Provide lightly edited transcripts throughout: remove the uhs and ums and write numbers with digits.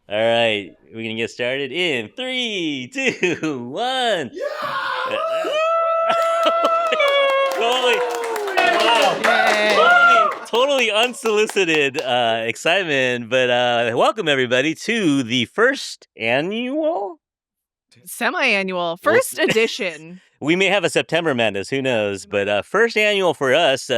All right, we're gonna get started in 3, 2, 1. Totally, wow, totally unsolicited excitement. But welcome everybody to the first annual, semi-annual, first edition. We may have a September Madness, who knows? But first annual for us,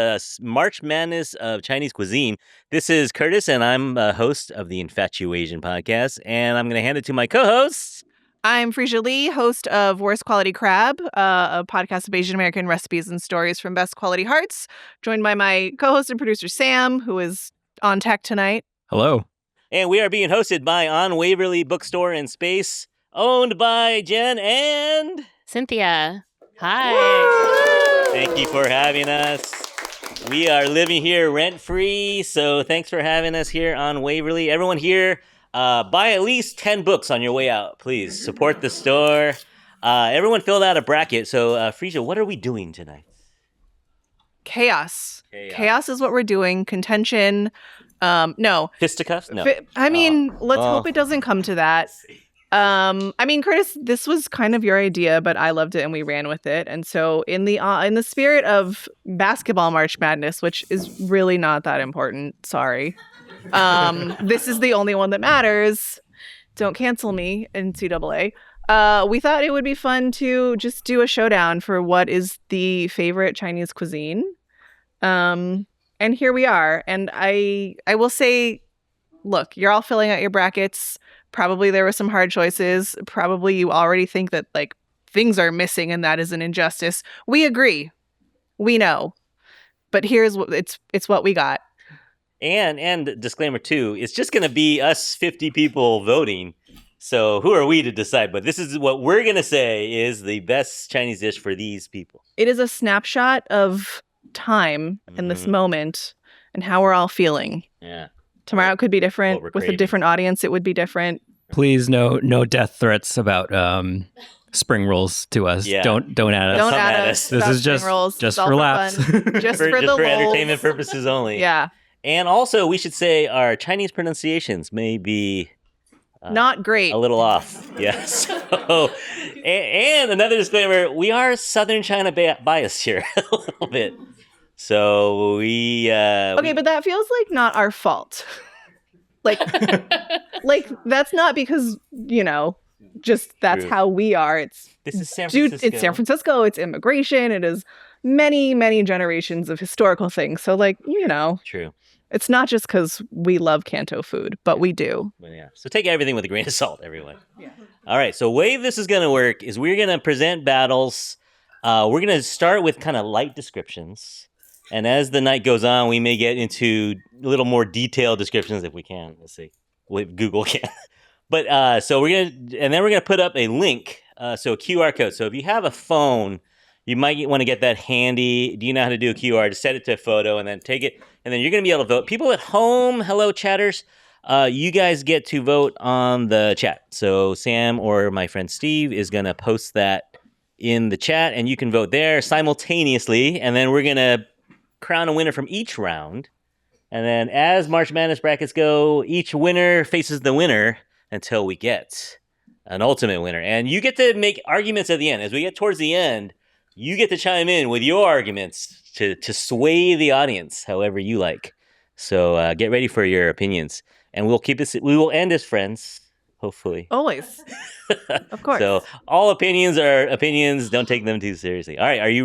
March Madness of Chinese cuisine. This is Curtis, and I'm host of the InfatuAsian podcast, and I'm going to hand it to my co-hosts. I'm Freesia Lee, host of Worst Quality Crab, a podcast of Asian American recipes and stories from Best Quality Hearts, joined by my co-host and producer Sam, who is on tech tonight. Hello. And we are being hosted by On Waverly Bookstore in Space, owned by Jen and Cynthia. Hi. Thank you for having us. We are living here rent-free, so thanks for having us here on Waverly. Everyone here, buy at least 10 books on your way out, please. Support the store. Everyone filled out a bracket. So, Freesia, what are we doing tonight? Chaos. Chaos is what we're doing. Contention. No. Fisticuffs? No. Let's hope it doesn't come to that. Curtis, this was kind of your idea, but I loved it and we ran with it. And so in the spirit of basketball March Madness, which is really not that important, sorry. This is the only one that matters. Don't cancel me, NCAA. We thought it would be fun to just do a showdown for what is the favorite Chinese cuisine. And here we are. And I will say, look, you're all filling out your brackets. Probably there were some hard choices. Probably you already think that like things are missing and that is an injustice. We agree. We know. But here's what it's what we got. And disclaimer too, it's just going to be us 50 people voting. So who are we to decide? But this is what we're going to say is the best Chinese dish for these people. It is a snapshot of time in this moment and how we're all feeling. Yeah. Tomorrow it could be different. With a different audience, it would be different. Please, no death threats about spring rolls to us. Yeah. Don't add us. Don't add us. This is just for laughs. Just for the entertainment purposes only. Yeah. And also, we should say our Chinese pronunciations may be not great. A little off. Yes. So, and another disclaimer: we are Southern China biased here a little bit. So we okay, but that feels like not our fault. like that's not because just that's True. how we are. This is San Francisco. It's San Francisco. It's immigration. It is many generations of historical things. So True. It's not just because we love Canto food, but we do. But yeah. So take everything with a grain of salt, everyone. Yeah. All right. So way this is going to work is we're going to present battles. We're going to start with kind of light descriptions. And as the night goes on, we may get into a little more detailed descriptions if we can. Let's see, if Google can. But so we're gonna put up a link, so a QR code. So if you have a phone, you might want to get that handy. Do you know how to do a QR? Just set it to a photo and then take it, and then you're gonna be able to vote. People at home, hello chatters, you guys get to vote on the chat. So Sam or my friend Steve is gonna post that in the chat, and you can vote there simultaneously. And then we're gonna crown a winner from each round, and then as March Madness brackets go, each winner faces the winner until we get an ultimate winner. And you get to make arguments at the end. As we get towards the end, you get to chime in with your arguments to sway the audience however you like. So get ready for your opinions, and we will end as friends, hopefully. Always. Of course. So all opinions are opinions. Don't take them too seriously. All right, are we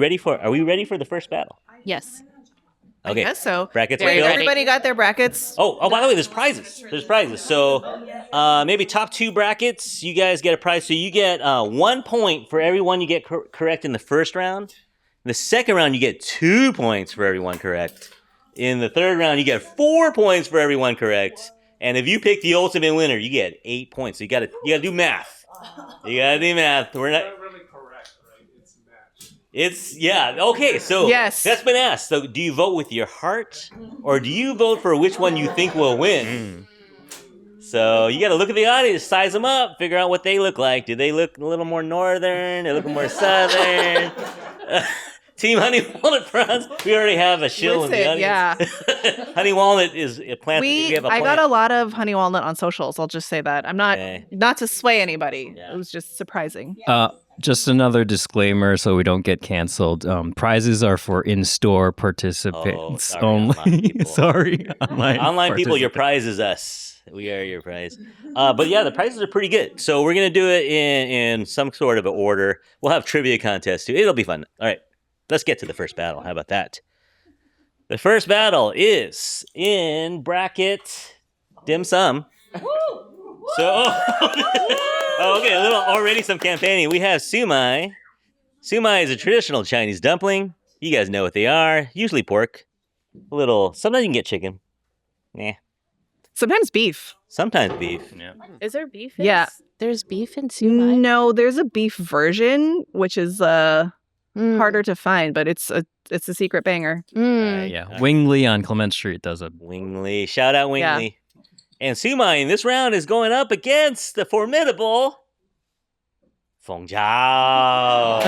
ready for the first battle? Yes. Okay. I guess so. Brackets Very are filled. ready. Everybody got their brackets. Oh, by the way, there's prizes. So maybe top 2 brackets, you guys get a prize. So you get 1 point for everyone you get correct in the first round. In the second round, you get 2 points for everyone correct. In the third round, you get 4 points for everyone correct. And if you pick the ultimate winner, you get 8 points. So you gotta do math. We're not Really correct, right? It's match. Okay, so Yes. That's been asked. So do you vote with your heart, or do you vote for which one you think will win? So you got to look at the audience, size them up, figure out what they look like. Do they look a little more northern? Do they look more southern? Team Honey Walnut Prawns. We already have a shill in the audience. Yeah. Honey Walnut is a plant. We have a I plant. got a lot of honey walnut on socials. I'll just say that. I'm not to sway anybody. Yeah. It was just surprising. Just another disclaimer so we don't get canceled. Prizes are for in-store participants sorry, only. online people. Sorry, Online people, your participants. prize is us. We are your prize. But yeah, the prizes are pretty good. So we're going to do it in some sort of an order. We'll have trivia contests too. It'll be fun. All right, let's get to the first battle. How about that? The first battle is in bracket dim sum. So, okay, already some campaigning. We have sumai. Sumai is a traditional Chinese dumpling. You guys know what they are. Usually pork. Sometimes you can get chicken. Nah. Sometimes beef. Sometimes beef. Yeah. Is there beef? Yeah. There's beef in sumai? No, there's a beef version, which is harder to find, but it's a secret banger. Right. Yeah, Wingley on Clement Street does a Wingley. Shout out Wingley. Yeah. And sumai in this round is going up against the formidable Feng Zhao.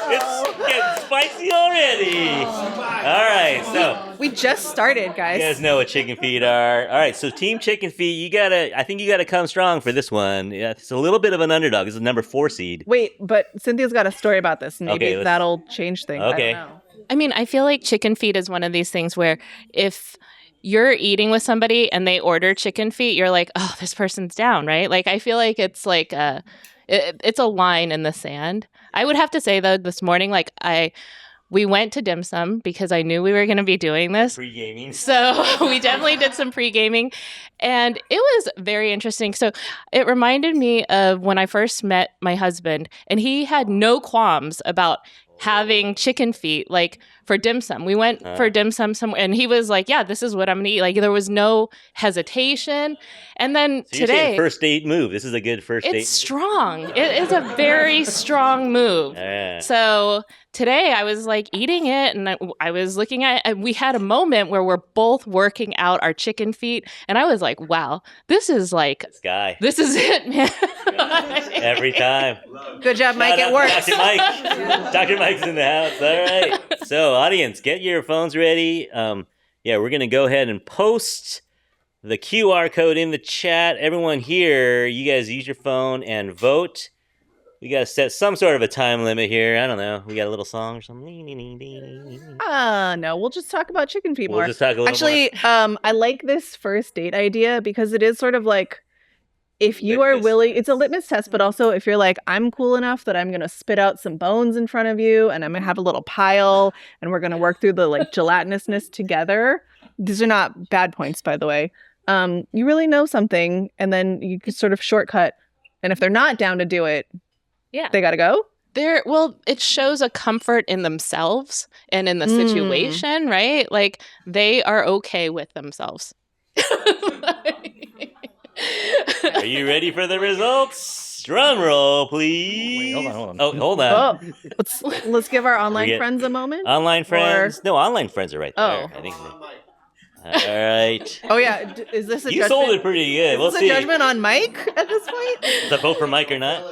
It's getting spicy already. All right, so We just started, you guys. guys know what chicken feet are. All right, so Team Chicken Feet, I think you gotta come strong for this one. Yeah, it's a little bit of an underdog. It's a number 4 seed. Wait, but Cynthia's got a story about this. Maybe Okay, let's- that'll change things. Okay. I don't know. I mean, I feel like chicken feet is one of these things where if you're eating with somebody and they order chicken feet, you're like, oh, this person's down, right? Like, I feel like it's like it's a line in the sand. I would have to say, though, this morning, like, we went to dim sum because I knew we were going to be doing this. Pre-gaming. So we definitely did some pre-gaming, and it was very interesting. So it reminded me of when I first met my husband, and he had no qualms about having chicken feet, like, for dim sum. We went for dim sum somewhere, and he was like, yeah, this is what I'm going to eat. Like, there was no hesitation. And then So you're saying today, first date move. This is a good first date. it's strong. It is a very strong move. Yeah. So today I was like eating it, and I was looking at it, and we had a moment where we're both working out our chicken feet, and I was like, wow, this is it, man. Every time. Good job, Mike. Shout It out to works. Dr. Mike. Dr. Mike's in the house. All right. So, audience, get your phones ready. We're going to go ahead and post the QR code in the chat. Everyone here, you guys use your phone and vote. We got to set some sort of a time limit here. I don't know. We got a little song or something. No, we'll just talk about chicken feet more. We'll just talk a little Actually, I like this first date idea because it is sort of like, if you are Litmus. willing, it's a litmus test, but also if you're like, I'm cool enough that I'm going to spit out some bones in front of you and I'm going to have a little pile and we're going to work through the like gelatinousness together. These are not bad points, by the way. You really know something, and then you could sort of shortcut. And if they're not down to do it, Yeah. they got to go. It shows a comfort in themselves and in the situation, right? Like, they are okay with themselves. Are you ready for the results? Drum roll, please. Wait, hold on. Oh, hold on. Oh, let's give our online Forget- friends a moment. Online friends? No, online friends are right there. Oh. I think. All right. Oh yeah, is this a You judgment? sold it pretty good. We'll Is this see. a judgment on Mike at this point? Is a vote for Mike or not?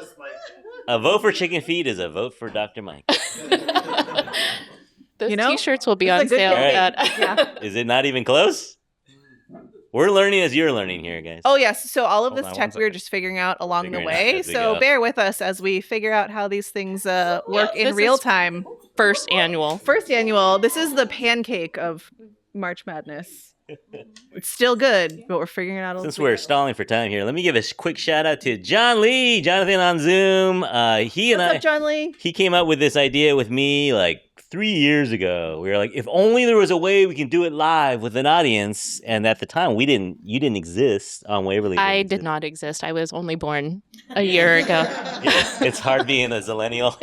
A vote for Chicken Feet is a vote for Dr. Mike. Those You know, T-shirts will be it's a on good sale. thing. at- Yeah. Is it not even close? We're learning as you're learning here, guys. Oh yes. So all of Hold this on tech one we're second. just figuring out along Figuring the out way. as we So go. bear with us as we figure out how these things work in this real is- time. First annual. First annual. This is the pancake of March Madness. It's still good, but we're figuring it out. Since we're stalling for time here, let me give a quick shout out to John Lee, Jonathan on Zoom. He and What's I, up, John Lee? he came up with this idea with me like 3 years ago. We were like, if only there was a way we can do it live with an audience. And at the time, you didn't exist on Waverly. I did not exist. I was only born a year ago. It's hard being a zillennial.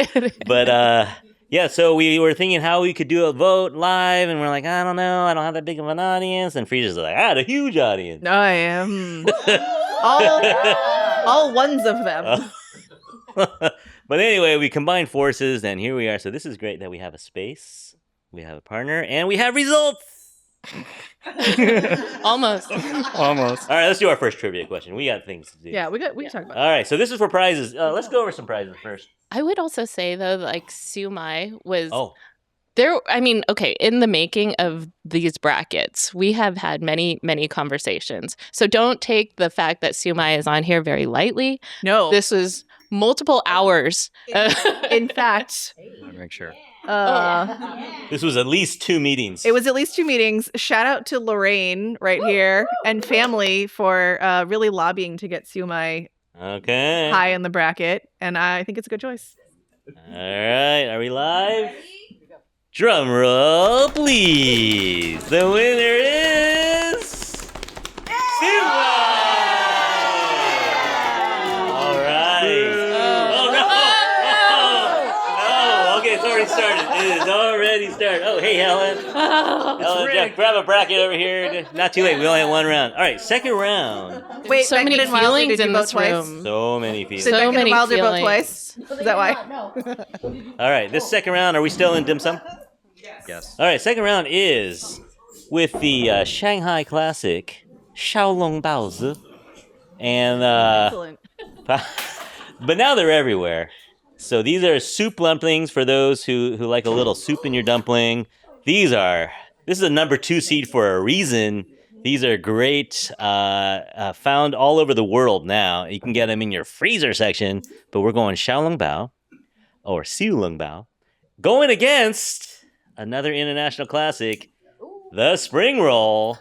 But yeah, so we were thinking how we could do a vote live, and we're like, I don't know, I don't have that big of an audience. And Frieda's like, I had a huge audience. I am all ones of them. But anyway, we combined forces, and here we are. So this is great that we have a space, we have a partner, and we have results. Almost. Almost. All right, let's do our first trivia question. We got things to do. Yeah, we can talk about. All right, so this is for prizes. Let's go over some prizes first. I would also say though, like siumai was Oh, there. I mean, okay, in the making of these brackets, we have had many conversations. So don't take the fact that siumai is on here very lightly. No, This was multiple hours. in fact, Make sure. this was at least 2 meetings. it was at least 2 meetings. Shout out to Lorraine right here and family for really lobbying to get siumai Okay. high in the bracket, and I think it's a good choice. All right, are we live? Drum roll, please. The winner is Siwa. All right. Oh no! No! Okay, it's already started. It is already started. Oh, hey, Helen. Helen, Jeff, grab a bracket over here. Not too late. We only had 1 round. All right, second round. Wait, so Beckett many and Wilder, feelings did you in vote this twice? room. So many feelings. Did So Beckett many and Wilder vote feelings. twice? Is that why? All right, this second round, are we still in dim sum? Yes. All right, second round is with the Shanghai classic Xiaolong Baozi, and Excellent. but now they're everywhere. So these are soup dumplings for those who like a little soup in your dumpling. This is a number 2 seed for a reason. These are great, found all over the world now. You can get them in your freezer section, but we're going Xiaolong Bao or Xiulong Bao, going against another international classic, the spring roll.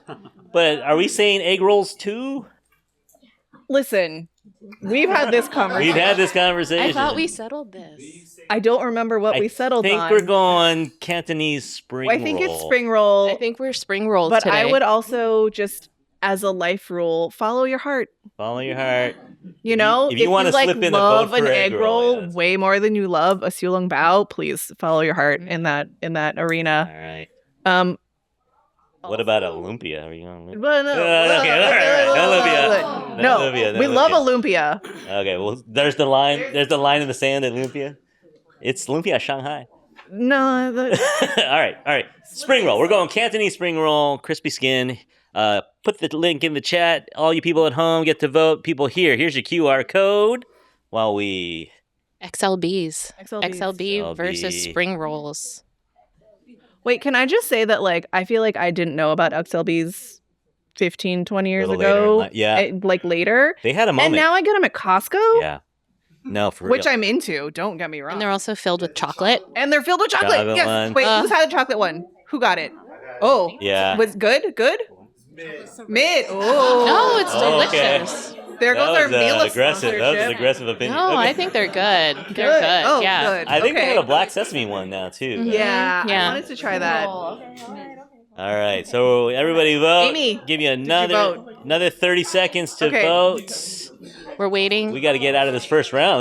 But are we saying egg rolls too? Listen, we've had this conversation. We've had this conversation. I thought we settled this. I don't remember what we settled I think on. we're going Cantonese spring roll. I think it's spring roll. I think we're spring rolls but today. I would also just, as a life rule, follow your heart. Follow your heart. You know, If you wanna like slip in a love vote an for egg egg roll, roll yeah, that's- way more than you love a xiulong bao, please follow your heart in that All arena. right. Um, What about a lumpia? Are you going? well, no, Okay, all right. No lumpia. No, No lumpia, no we love lumpia. Olympia. Okay, well, there's the line. There's the line in the sand at lumpia. It's lumpia Shanghai. No, all right. Spring roll. We're going Cantonese spring roll, crispy skin. Put the link in the chat. All you people at home get to vote. People here, here's your QR code. While we XLBs. XLBs. XLB versus XLB. spring rolls. Wait, can I just say that, like, I feel like I didn't know about XLBs 15, 20 years Little later in ago. life. Yeah. Like, later. they had a moment. And now I get them at Costco, yeah. No, for which real. I'm into. Don't get me wrong. And they're also filled with chocolate. And they're filled with chocolate. Chocolate Yes. one. Wait, who's had the chocolate one? Who got it? Oh. Yeah. Was good? Good? Mid. Oh. No, it's Oh, okay. delicious. There goes our that meal was aggressive. That was an sponsorship. aggressive opinion. No, Okay. I think they're good. They're good. Oh, Yeah. good. I think they okay. have a black sesame one now too. Mhm. Yeah, Yeah. I wanted to try that. All right, so everybody vote. Amy, give you you vote? another 30 seconds to Okay. vote. We're waiting. We got to get out of this first round.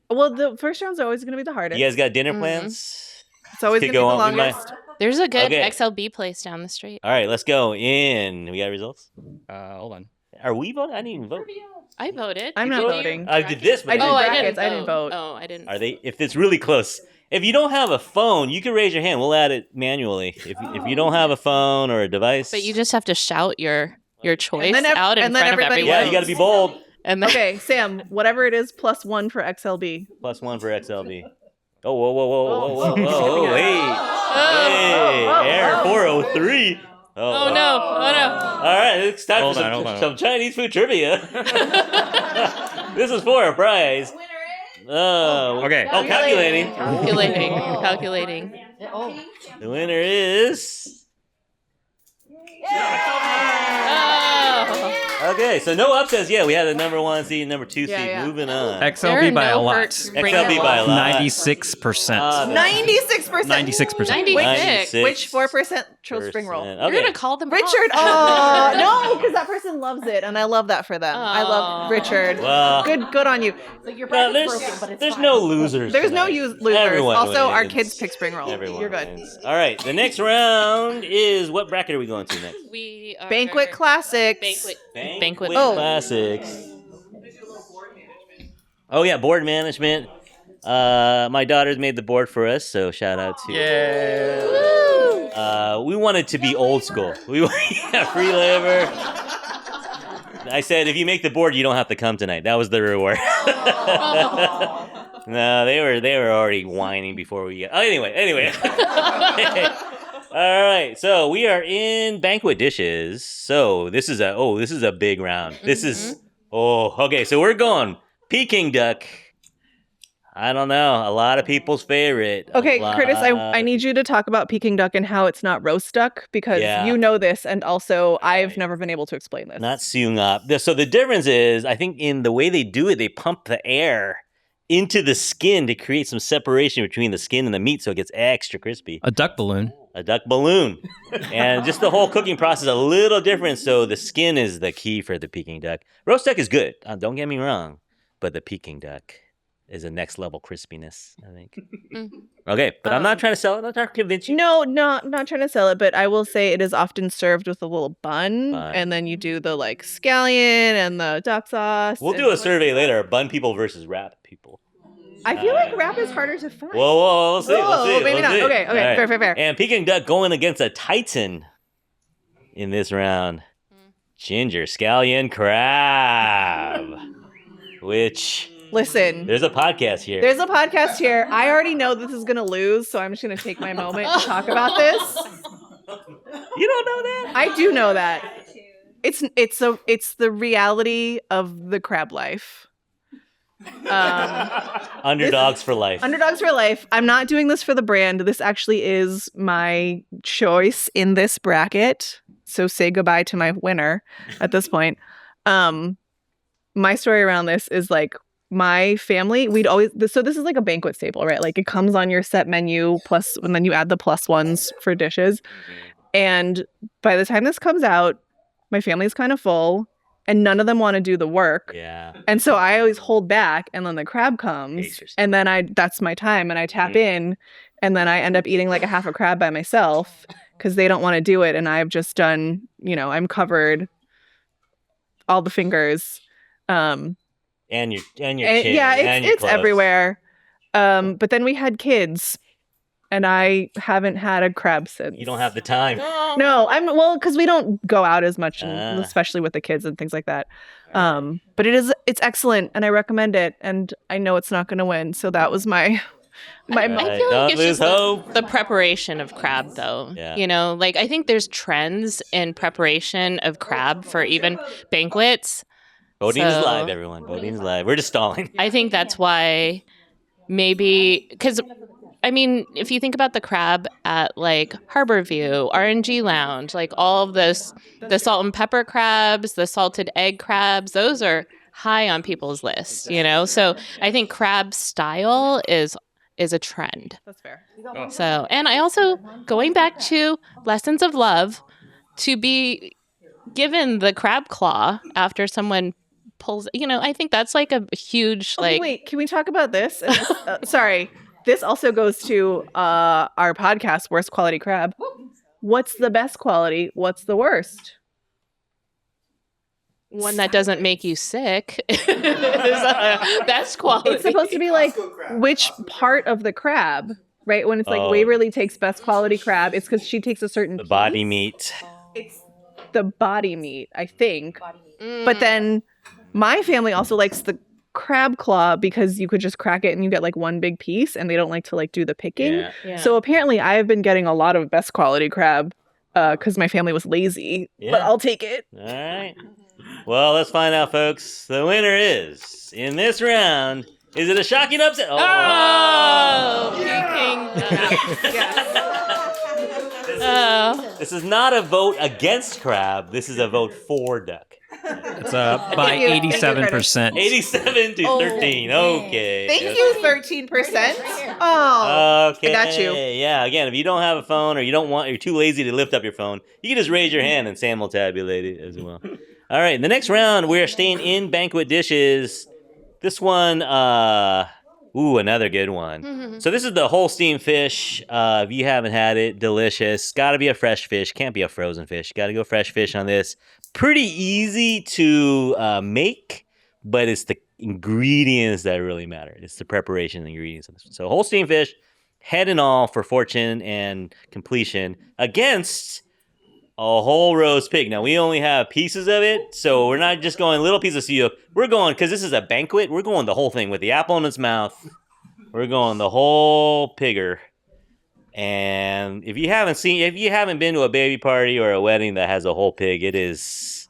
Well, the first round's always going to be the hardest. You guys got dinner Mhm. plans? It's always Could going to be go the on. We might- longest. There's a good Okay. XLB place down the street. All right, let's go in. We got results? Hold on. Are we voting? I didn't even vote. I voted. I'm You not voted? voting. I did this, but I did Oh, I brackets. didn't. I didn't vote. Oh, I didn't. Are they? If it's really close, if you don't have a phone, you can raise your hand. We'll add it manually. If you don't have a phone or a device, But you just have to shout your choice then out in and then front of everybody everyone. yeah, you got to be bold. And then, Okay, Sam, whatever it is, +1 for XLB. +1 for XLB. Oh, whoa, Oh. hey, Air 403. oh no! All right, it's time Hold for on. some Chinese food trivia. This is for a prize. Oh, Okay. Oh, calculating. Calculating. The winner is. Oh. Okay, so no upsets yet. We had the number 1 seed, number 2 Yeah, seed. yeah. Moving on. There XLB are by a no lot. hurt spring XLB by a rolls. lot. 96%. 96%. 96%. 96. Which 4% chose spring roll? Okay. You're gonna call them out. Richard. Oh no, because that person loves it, and I love that for them. I love Aw. Richard. Well, Good on you. Like your no, there's no losers. There's no tonight. losers. Everyone Also, our wins. kids pick spring roll. Everyone You're good. wins. All right, the next round is what bracket are we going to next? We are Banquet classics. Banquet. Oh. Classics. Oh yeah, board management. My daughter's made the board for us, so shout out to. Yeah. Woo! We wanted to be old school. We free liver. I said, if you make the board, you don't have to come tonight. That was the reward. No, they were already whining before we got. Oh, anyway. All right, so we are in banquet dishes. So this is a big round. This is okay. So we're going Peking duck. I don't know, a lot of people's favorite. Okay, Curtis, I need you to talk about Peking duck and how it's not roast duck because you know this, and also I've never been able to explain this. Not sewing up. So the difference is, I think in the way they do it, they pump the air into the skin to create some separation between the skin and the meat, so it gets extra crispy. A duck balloon. A duck balloon. And just the whole cooking process is a little different, so the skin is the key for the Peking duck. Roast duck is good, don't get me wrong, but the Peking duck is a next level crispiness, I think. Okay, but I'm not trying to sell it. I'm not trying to convince you. No, not trying to sell it, but I will say it is often served with a little bun. And then you do the like scallion and the duck sauce. We'll do a survey later, bun people versus wrap people. I feel like wrap is harder to find. Whoa, we'll see. Maybe not. See. Okay, Right. fair. And Peking duck going against a Titan in this round. Ginger scallion crab, which... Listen. There's a podcast here. I already know this is going to lose, so I'm just going to take my moment to talk about this. You don't know that? I do know that. It's the reality of the crab life. Underdogs for life. Underdogs for life. I'm not doing this for the brand. This actually is my choice in this bracket. So say goodbye to my winner at this point. My story around this is like, my family, so this is like a banquet staple, right? Like it comes on your set menu and then you add the plus ones for dishes. And by the time this comes out, my family's kind of full and none of them want to do the work. Yeah. And so I always hold back and then the crab comes and then that's my time and I tap in and then I end up eating like a half a crab by myself because they don't want to do it. And I've just done, I'm covered all the fingers. And your chin. Yeah, and your it's clothes. everywhere. But then we had kids, and I haven't had a crab since. You don't have the time. No, because we don't go out as much, especially with the kids and things like that. But it's excellent, and I recommend it. And I know it's not going to win, so that was my. I feel like Don't it's lose just hope. the preparation of crab, though. Yeah. Like I think there's trends in preparation of crab for even banquets. Voting is live, everyone. Voting is live. We're just stalling. I think that's why because, if you think about the crab at like Harborview, RNG Lounge, like all of those, the salt and pepper crabs, the salted egg crabs, those are high on people's list, So I think crab style is a trend. That's fair. So, and I also, going back to lessons of love, to be given the crab claw after someone pulls, I think that's like a huge, wait, can we talk about this? Sorry. This also goes to our podcast, Worst Quality Crab. What's the best quality? What's the worst? One that doesn't make you sick is best quality. It's supposed to be like which part of the crab, right? When it's like Waverly takes best quality crab, it's because she takes a certain piece. Body meat. It's the body meat, I think. But then my family also likes the crab claw because you could just crack it and you get like one big piece and they don't like to like do the picking. Yeah. So apparently I've been getting a lot of best quality crab because my family was lazy, but I'll take it. All right. Well, let's find out, folks. The winner is, in this round, is it a shocking upset? This is not a vote against crab. This is a vote for duck. It's by 87%. 87 to 13. Okay. Thank you, 13%. Oh, okay. I got you. Yeah. Again, if you don't have a phone or you're too lazy to lift up your phone, you can just raise your hand and Sam will tabulate it as well. All right. In the next round, we are staying in banquet dishes. This one, another good one. So this is the Holstein fish. If you haven't had it, delicious. Got to be a fresh fish. Can't be a frozen fish. Got to go fresh fish on this. Pretty easy to make, but it's the ingredients that really matter. It's the preparation of the ingredients of this one. So Holstein fish, head and all for fortune and completion against a whole roast pig. Now, we only have pieces of it, so we're not just going little pieces of stew. We're going, because this is a banquet, we're going the whole thing with the apple in its mouth. We're going the whole pigger. And if you haven't been to a baby party or a wedding that has a whole pig, it is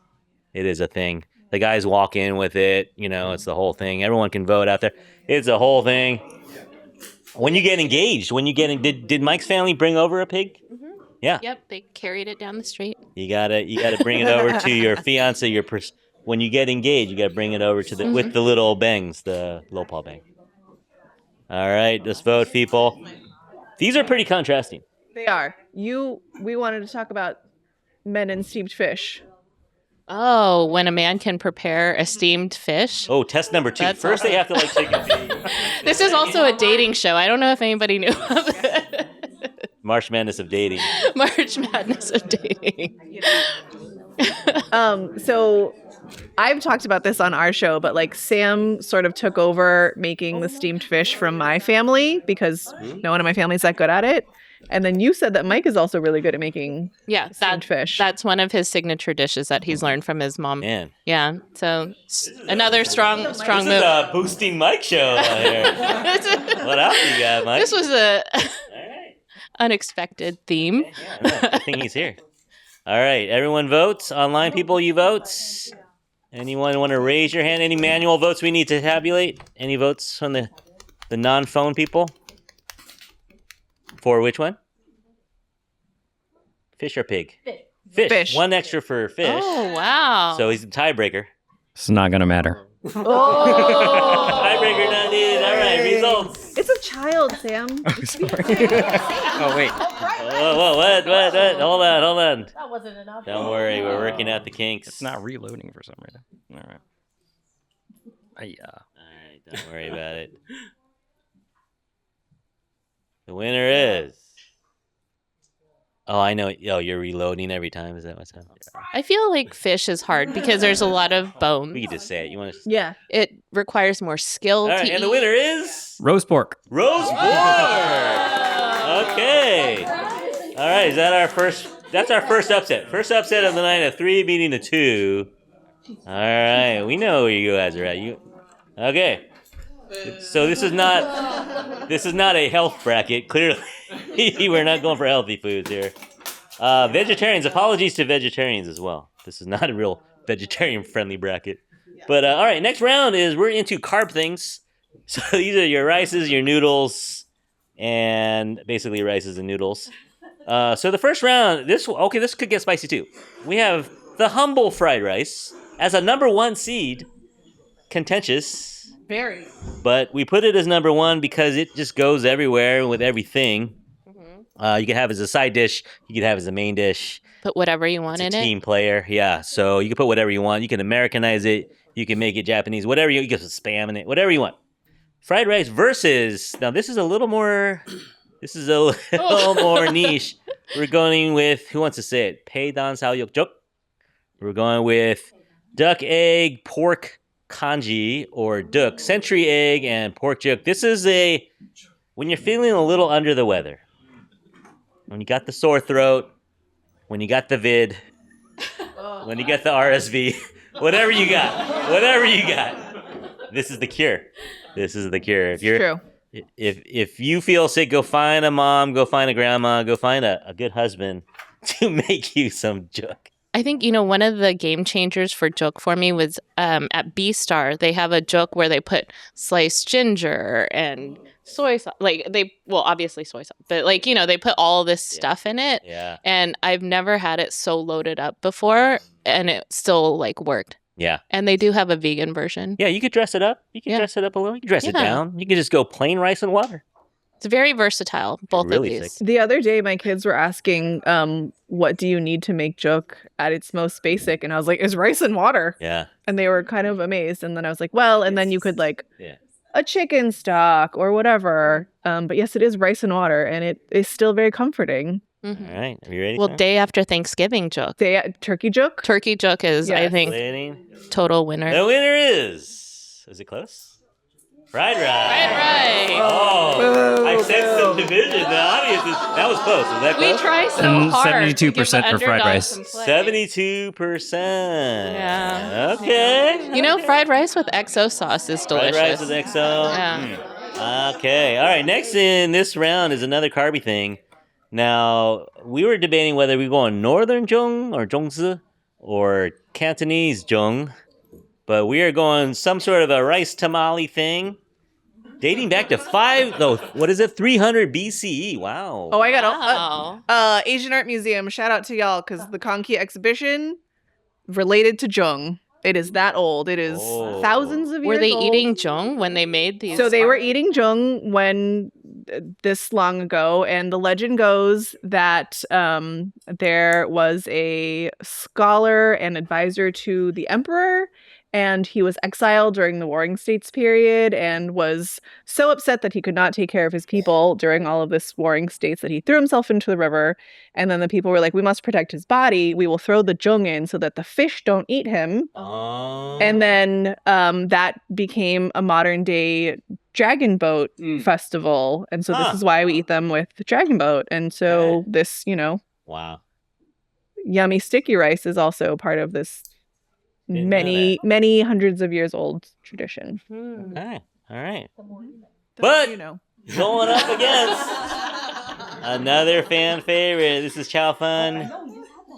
a thing. The guys walk in with it, it's the whole thing. Everyone can vote out there. It's a whole thing. When you get engaged, did Mike's family bring over a pig? Mm-hmm. Yeah. Yep, they carried it down the street. You gotta bring it over to your fiance. When you get engaged, you gotta bring it over to with the little bangs, the low paw bang. All right, let's vote, people. These are pretty contrasting. They are. We wanted to talk about men and steamed fish. Oh, when a man can prepare a steamed fish. Oh, test number 2. That's First, awesome. they have to like chicken. This is also a dating show. I don't know if anybody knew of it. March Madness of dating. March Madness of dating. So I've talked about this on our show, but like Sam sort of took over making the steamed fish from my family because no one in my family is that good at it. And then you said that Mike is also really good at making steamed fish. That's one of his signature dishes that he's learned from his mom. Man. Yeah. So another strong This move. is a boosting Mike show here. What else you got, Mike? This was a All right. unexpected theme. Yeah, I think he's here. All right, everyone votes. Online people, you vote. Anyone want to raise your hand? Any manual votes we need to tabulate? Any votes from the non-phone people? For which one? Fish or pig? Fish. One extra for fish. Oh, wow. So he's the tiebreaker. It's not going to matter. Tiebreaker not needed. All right, results. It's a child, Sam. Oh, wait. Whoa, what? Hold on. That wasn't enough. Don't worry, we're working out the kinks. It's not reloading for some reason. All right. All right, don't worry about it. The winner is... Oh, I know. Oh, you're reloading every time. Is that what's happening? I feel like fish is hard because there's a lot of bones. We can just say it. You want to? Yeah. It requires more skill All right, to and eat. the winner is Roast pork. Rose Board. Okay. All right. Is that our first? That's our first upset. First upset of the night. A 3 beating a 2. All right. We know where you guys are at. Okay. So this is not a health bracket. Clearly, we're not going for healthy foods here. Vegetarians, apologies to vegetarians as well. This is not a real vegetarian-friendly bracket. But all right, next round is we're into carb things. So these are your rices, your noodles, and basically rices and noodles. So the first round, this could get spicy too. We have the humble fried rice as a number 1 seed, contentious. Very. But we put it as number 1 because it just goes everywhere with everything. You can have it as a side dish. You can have it as a main dish. Put whatever you want It's in a it. team player, yeah. So you can put whatever you want. You can Americanize it. You can make it Japanese. Whatever you can put Spam in it. Whatever you want. Fried rice versus... Now, this is a little more... This is a little more niche. We're going with... Who wants to say it? Peidan Saoyokjok. We're going with duck egg, pork kanji, or duk. Century egg and pork juk. This is when you're feeling a little under the weather. When you got the sore throat. When you got the vid. When you got the RSV. Whatever you got. This is the cure. True. If you feel sick, go find a mom, go find a grandma, go find a good husband to make you some juk. I think, one of the game changers for juk for me was at B-Star. They have a juk where they put sliced ginger and soy sauce. Obviously soy sauce. But, they put all this stuff in it. Yeah. And I've never had it so loaded up before. And it still, worked. Yeah. And they do have a vegan version. Yeah, you could dress it up. You can dress it up a little. You can dress it down. You can just go plain rice and water. It's very versatile, both Really of these. sick. The other day, my kids were asking, what do you need to make juk at its most basic? And I was like, it's rice and water. Yeah. And they were kind of amazed. And then I was like, well, and then you could Yeah. a chicken stock or whatever. But yes, it is rice and water. And it is still very comforting. Mhm. All right. Are you ready? Well, Sam? day after Thanksgiving juk. Turkey juk? Turkey juk is, I Yes. think, Waiting. total winner. The winner is it close? Fried rice. Fried rice. Oh, I sense some division. The audience that was close. Was that We close? try so And hard. 72% for fried rice. 72%. Yeah. Okay. You know, fried rice with XO sauce is delicious. Fried rice with XO. Yeah. Okay. All right. Next in this round is another carby thing. Now, we were debating whether we go on Northern Zhong or Zhongzi or Cantonese Zhong, but we are going some sort of a rice tamale thing dating back to 300 BCE. Wow. Oh, I got Wow. Asian Art Museum. Shout out to y'all because the Konki exhibition related to Zhong. It is that old. It is thousands of years Were they old. eating zhong when they made these? So they were eating zhong when this long ago, and the legend goes that there was a scholar and advisor to the emperor, and he was exiled during the Warring States period and was so upset that he could not take care of his people during all of this Warring States that he threw himself into the river. And then the people were like, we must protect his body. We will throw the zhong in so that the fish don't eat him. And then that became a modern day dragon boat festival. And so this is why we eat them with the dragon boat. And so this, Wow. yummy sticky rice is also part of this many hundreds of years old tradition. Okay. All right. But going up against another fan favorite. This is chow fun.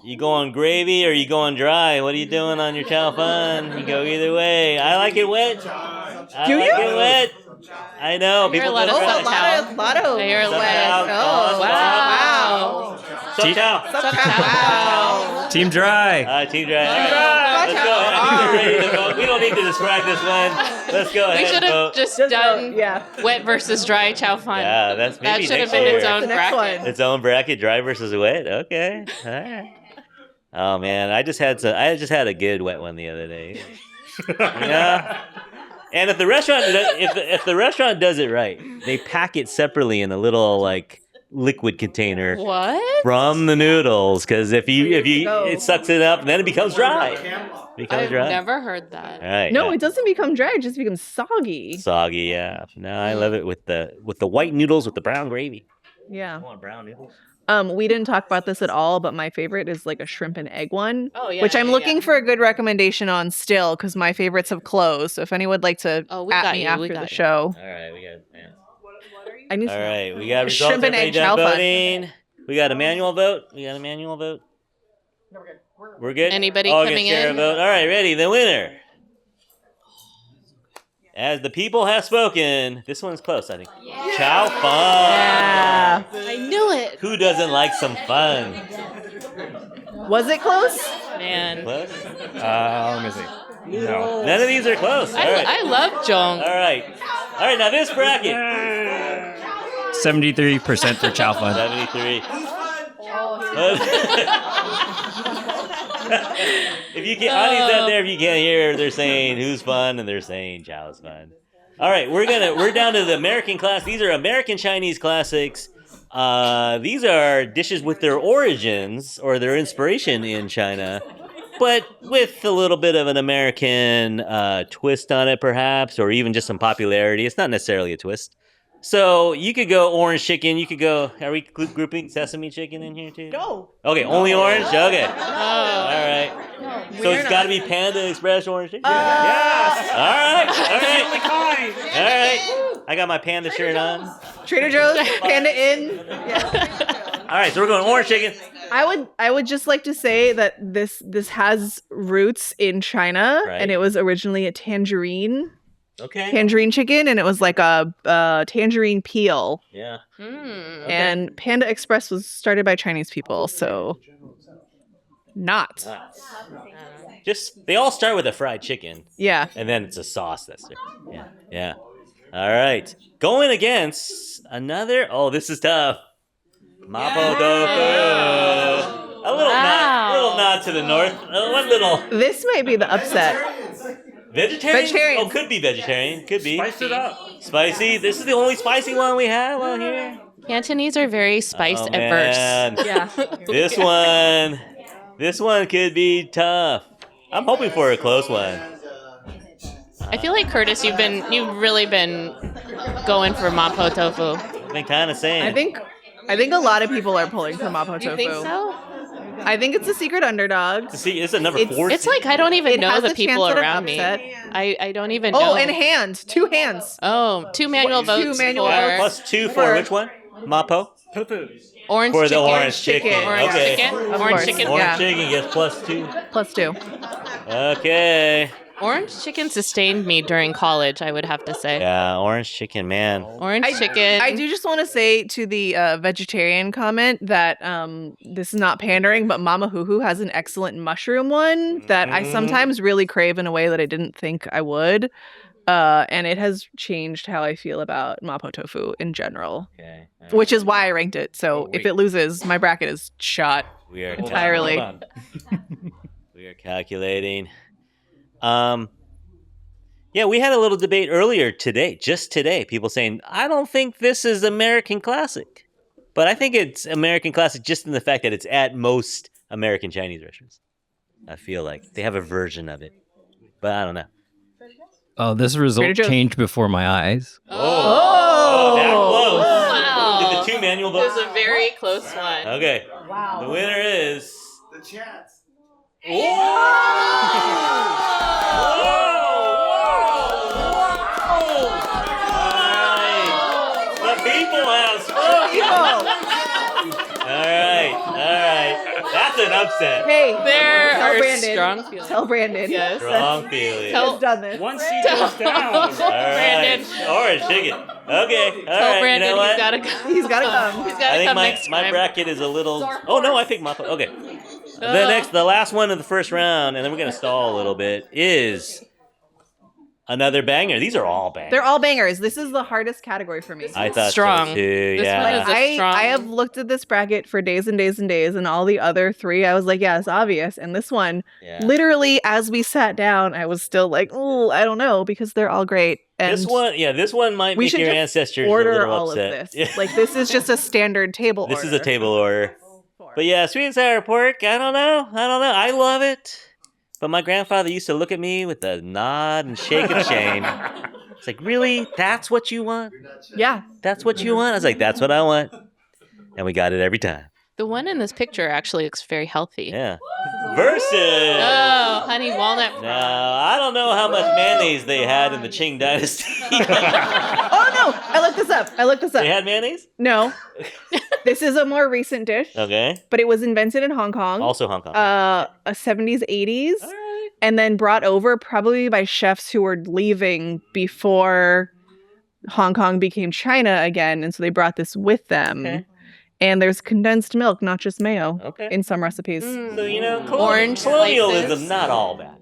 You going gravy or you going dry? What are you doing on your chow fun? You go either way. I like it wet. I Do like you? it wet. I know. You're People a lot of don't salt try. Lotto. You're Some wet. chow. Oh, Wow. Some chow. Wow. Team dry. Team dry. All right. Let's go ahead. We don't need to describe this one. Let's go ahead. We should and have vote. just done Yeah. wet versus dry chow fun. Yeah, that's That maybe should have next been its year. own The next bracket. one. Its own bracket, dry versus wet. Okay. All right. Oh man, I just had a good wet one the other day. Yeah. And if the restaurant does it right, they pack it separately in a little like liquid container What? from the noodles, because if you go. it sucks it up and then it becomes dry. I've never heard that. All right. No, yeah. it doesn't become dry. It just becomes soggy. Soggy, yeah. No, I love it with the white noodles with the brown gravy. Yeah. I want brown noodles. We didn't talk about this at all, but my favorite is like a shrimp and egg one. Oh, yeah. Which I'm yeah, looking yeah. for a good recommendation on still, because my favorites have closed. So if anyone would like to Oh, we at got me you, we after got the you. show, All right, we got. Yeah. I need All some. right, we got results. Shrimp and Everybody egg done chow fun. voting. We got a manual vote. We're good. Anybody okay, coming share a in? vote. All right, ready. The winner. As the people have spoken, this one's close, I think. Chow fun. Yeah. I knew it. Who doesn't like some fun? Was it close? Man. Close? Let me see. No. None of these are close. All right. I love Jong. All right. All right, now this bracket. 73% for chow fun. 73. If you can't, audience out there, if you can't hear, they're saying who's fun and they're saying chow's fun. All right, we're down to the American class. These are American Chinese classics. These are dishes with their origins or their inspiration in China, but with a little bit of an American twist on it, perhaps, or even just some popularity. It's not necessarily a twist. So you could go orange chicken. You could go. Are we grouping sesame chicken in here too? No. Okay, only orange. Okay. Oh. All right. So it's got to be Panda Express orange chicken. Yes! All right. All The right. only kind. All right. I got my Panda shirt on. Trader Joe's, Panda Inn. All right, so we're going orange chicken. I would just like to say that this has roots in China, Right. and it was originally a tangerine Okay. chicken, and it was like a tangerine peel. Yeah. Mm. And Panda Express was started by Chinese people, so not. Just they all start with a fried chicken, Yeah. and then it's a sauce. That's it. Yeah. Yeah. All right. Going against another. Oh, this is tough. Mapo tofu. A little nod to the north. One little This might be the upset. vegetarian. Vegetarian. Oh, could be vegetarian. Could be Spice it up. spicy. This is the only spicy one we have on here. Cantonese are very spice Oh, averse. man. Yeah. This one could be tough. I'm hoping for a close one. I feel like Curtis, you've really been going for mapo tofu. I've been kind of saying. I think a lot of people are pulling for mapo tofu. You think so? I think it's a secret underdog. See, it's a number 4. It's like I don't even It know has the a people chance at an around me. upset. I don't even know. Oh, and hand. 2 hands. Oh, 2 manual votes manual for votes. Plus 2 for which one? Mapo? Tofu. orange For the chicken. orange chicken. Orange Okay. chicken. Of Orange course. chicken. Orange Yeah. chicken gets plus 2. Plus 2. Okay. Orange chicken sustained me during college, I would have to say. Yeah, orange chicken, man. Orange chicken. I do just want to say to the vegetarian comment that this is not pandering, but Mama Hoo Hoo has an excellent mushroom one that I sometimes really crave in a way that I didn't think I would. And it has changed how I feel about mapo tofu in general, Okay. which is why I ranked it. So if wait. it loses, my bracket is shot. We are Entirely. Hold on. We are calculating. Yeah, we had a little debate earlier today, just today. People saying, I don't think this is American classic. But I think it's American classic just in the fact that it's at most American Chinese restaurants. I feel like they have a version of it. But I don't know. Oh, this result Trader Joe's. changed before my eyes. Oh, that close. Wow. Did the 2 manual This votes? is a very close one. Okay. Wow. The winner is... The chats. The people have spoken. All right. That's an upset. Hey, There tell are Brandon. strong feelings. Tell Brandon. Yes. Strong feeling. Tell- Has done this. One seat goes down. All right. Brandon. Orange chicken. Okay. All Tell right. Brandon you know what? he's gotta come. He's gotta come. He's I gotta think come my next my time. bracket is a little. Oh no, I picked Mapo. Okay. The last one of the first round, and then we're gonna stall a little bit. Is another banger. These are all bangers. They're all bangers. This is the hardest category for me. I thought strong. so too. This Yeah. one is a strong- I have looked at this bracket for days and days and days, and all the other 3, I was like, yeah, it's obvious. And this one, Yeah. literally, as we sat down, I was still like, oh, I don't know, because they're all great. And This one might we make should your just ancestors a order little all upset. of this. Like, this is just a standard table This order. is a table order. But yeah, sweet and sour pork. I don't know. I love it. But my grandfather used to look at me with a nod and shake of shame. It's like, really? That's what you want? Yeah. That's what you want? I was like, that's what I want. And we got it every time. The one in this picture actually looks very healthy. Yeah. Versus. Oh, honey walnut. Now, I don't know how much mayonnaise they had in the Qing Dynasty. Oh, no. I looked this up. They had mayonnaise? No. This is a more recent dish, Okay. but it was invented in Hong Kong. Also Hong Kong. A 70s, 80s. All right. And then brought over probably by chefs who were leaving before Hong Kong became China again. And so they brought this with them. Okay. And there's condensed milk, not just mayo, Okay. in some recipes. Mm. So, you know, Orange colonialism, slices. not all bad.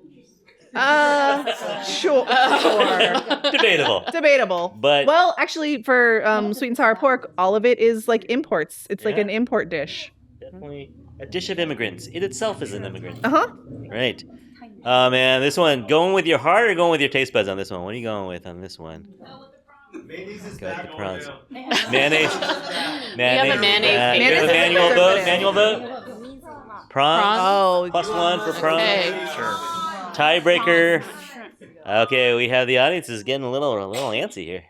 Sure. Debatable. Debatable. But Well, actually, for sweet and sour pork, all of it is like imports. It's like Yeah. an import dish. definitely a dish of immigrants. It itself is an immigrant. Uh-huh. Right. Oh, man, this one, going with your heart or going with your taste buds on this one? What are you going with on this one? Mayonnaise is Got back the on prawns. now. Mayonnaise. have a mayonnaise Yeah, favorite. you have a manual vote? Mayonnaise. Manual vote? Prawns? Prawns. Oh. Plus 1 for prawns. Okay. Tiebreaker. Okay, we have the audience is getting a little antsy here.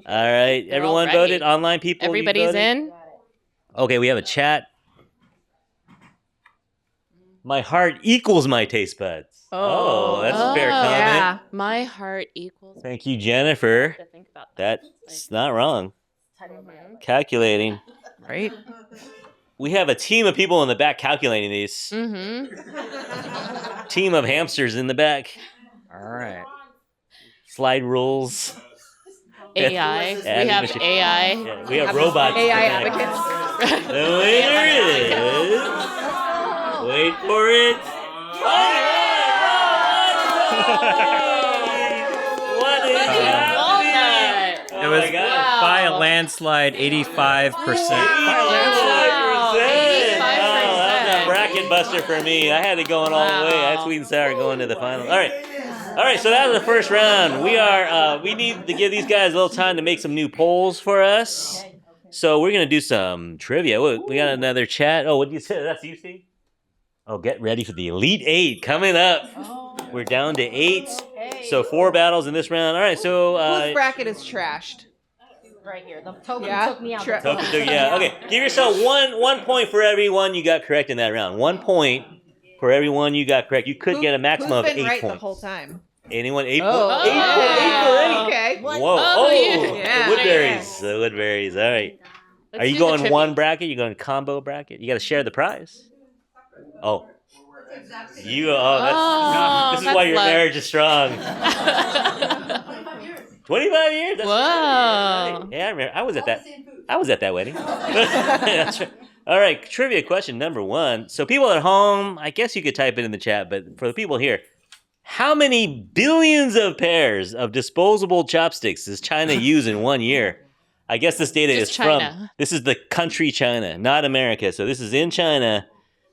All right, They're everyone all voted. ready. Online people. you Everybody's voted? in. Okay, we have a chat. My heart equals my taste buds. Oh. That's a fair Oh. comment. Yeah. My heart equals. Thank you, Jennifer. To think about that. That's not wrong. Calculating. Right? We have a team of people in the back calculating these. Mm-hmm. Team of hamsters in the back. All right. Slide rules. AI. We Adding have machine. AI. Yeah, we have robots. AI in the back. advocates. The winner is. Wait for it. What is happening? Walnut. Oh It was my God. Wow. by a landslide, 85%. Wow. 85%. That's a bracket buster for me. I had it going all the way. I had Wow. sweet and sour going to the final. All right. So that was the first round. We need to give these guys a little time to make some new polls for us. So we're gonna do some trivia. We got another chat. Oh, what did you say? That's you, Steve? Oh, get ready for the Elite Eight coming up. We're down to 8. So 4 battles in this round. All right, so Whose bracket is trashed? Right here. The token Yeah? took me out. Tra- Token took you out. Okay, give yourself one point for every one you got correct in that round. 1 point for every one you got correct. You could get a maximum of who's been 8 right points. the whole time? Anyone? 8 Oh. points? 8 for 8? Okay. Whoa! Oh, yeah. The Woodberries. The Woodberries. All right. Let's Are you do the going trivia. one bracket? You going combo bracket? You got to share the prize. Oh. You. Oh, This is why your that's marriage is strong. 25 years. That's Whoa. right. Yeah, I remember. I was at that wedding. That's right. All right. Trivia question number 1. So people at home, I guess you could type it in the chat, but for the people here, how many billions of pairs of disposable chopsticks does China use in 1 year? I guess this data Just is China. from, this is the country China, not America. So this is in China,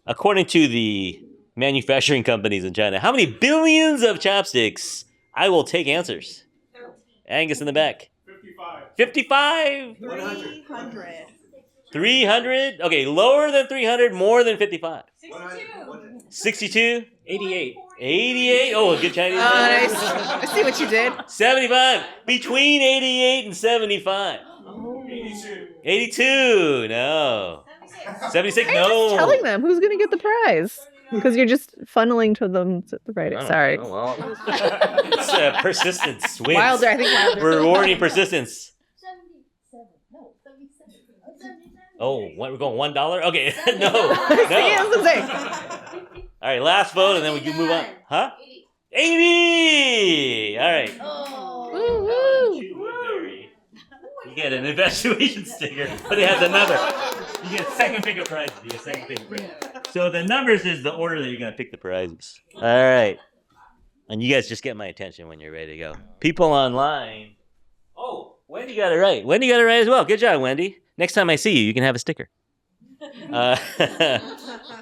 according to the manufacturing companies in China. How many billions of chopsticks? I will take answers. Angus in the back. 55? 100. 300? Okay, lower than 300, more than 55. 62? 88. 88? Oh, good Chinese. Nice. I see what you did. 75. Between 88 and 75. 82. 82. No. 76. I'm No. just telling them who's going to get the prize. Because you're just funneling to them to the right. Sorry. Oh, well. It's persistence. Wins. Wilder, I think Wilder. Rewarding persistence. 77. No, 77. 79. Oh, what, we're going $1? Okay. No. See, I No. was gonna say. All right, last vote, and then we can move on. Huh? 80. All right. Oh. Woo-woo. You get an infatuation sticker, but it has a number. You get second pick of prizes. You get second pick of prizes. So the numbers is the order that you're going to pick the prizes. All right. And you guys just get my attention when you're ready to go. People online. Oh, Wendy got it right. Wendy got it right as well. Good job, Wendy. Next time I see you, you can have a sticker. All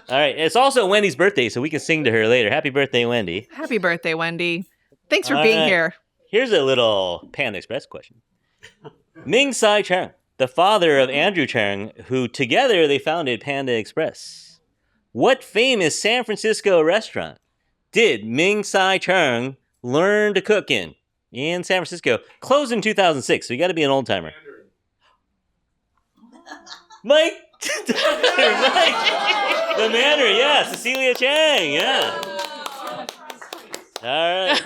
right. It's also Wendy's birthday, so we can sing to her later. Happy birthday, Wendy. Happy birthday, Wendy. Thanks for All being right. here. Here's a little Panda Express question. Ming Sai Chang, the father of Andrew Chang, who together they founded Panda Express. What famous San Francisco restaurant did Ming Sai Chang learn to cook in San Francisco? Closed in 2006, so you got to be an old timer. Mike, Dr. Mike, the Mandarin, yeah, Cecilia Chang, yeah. All right.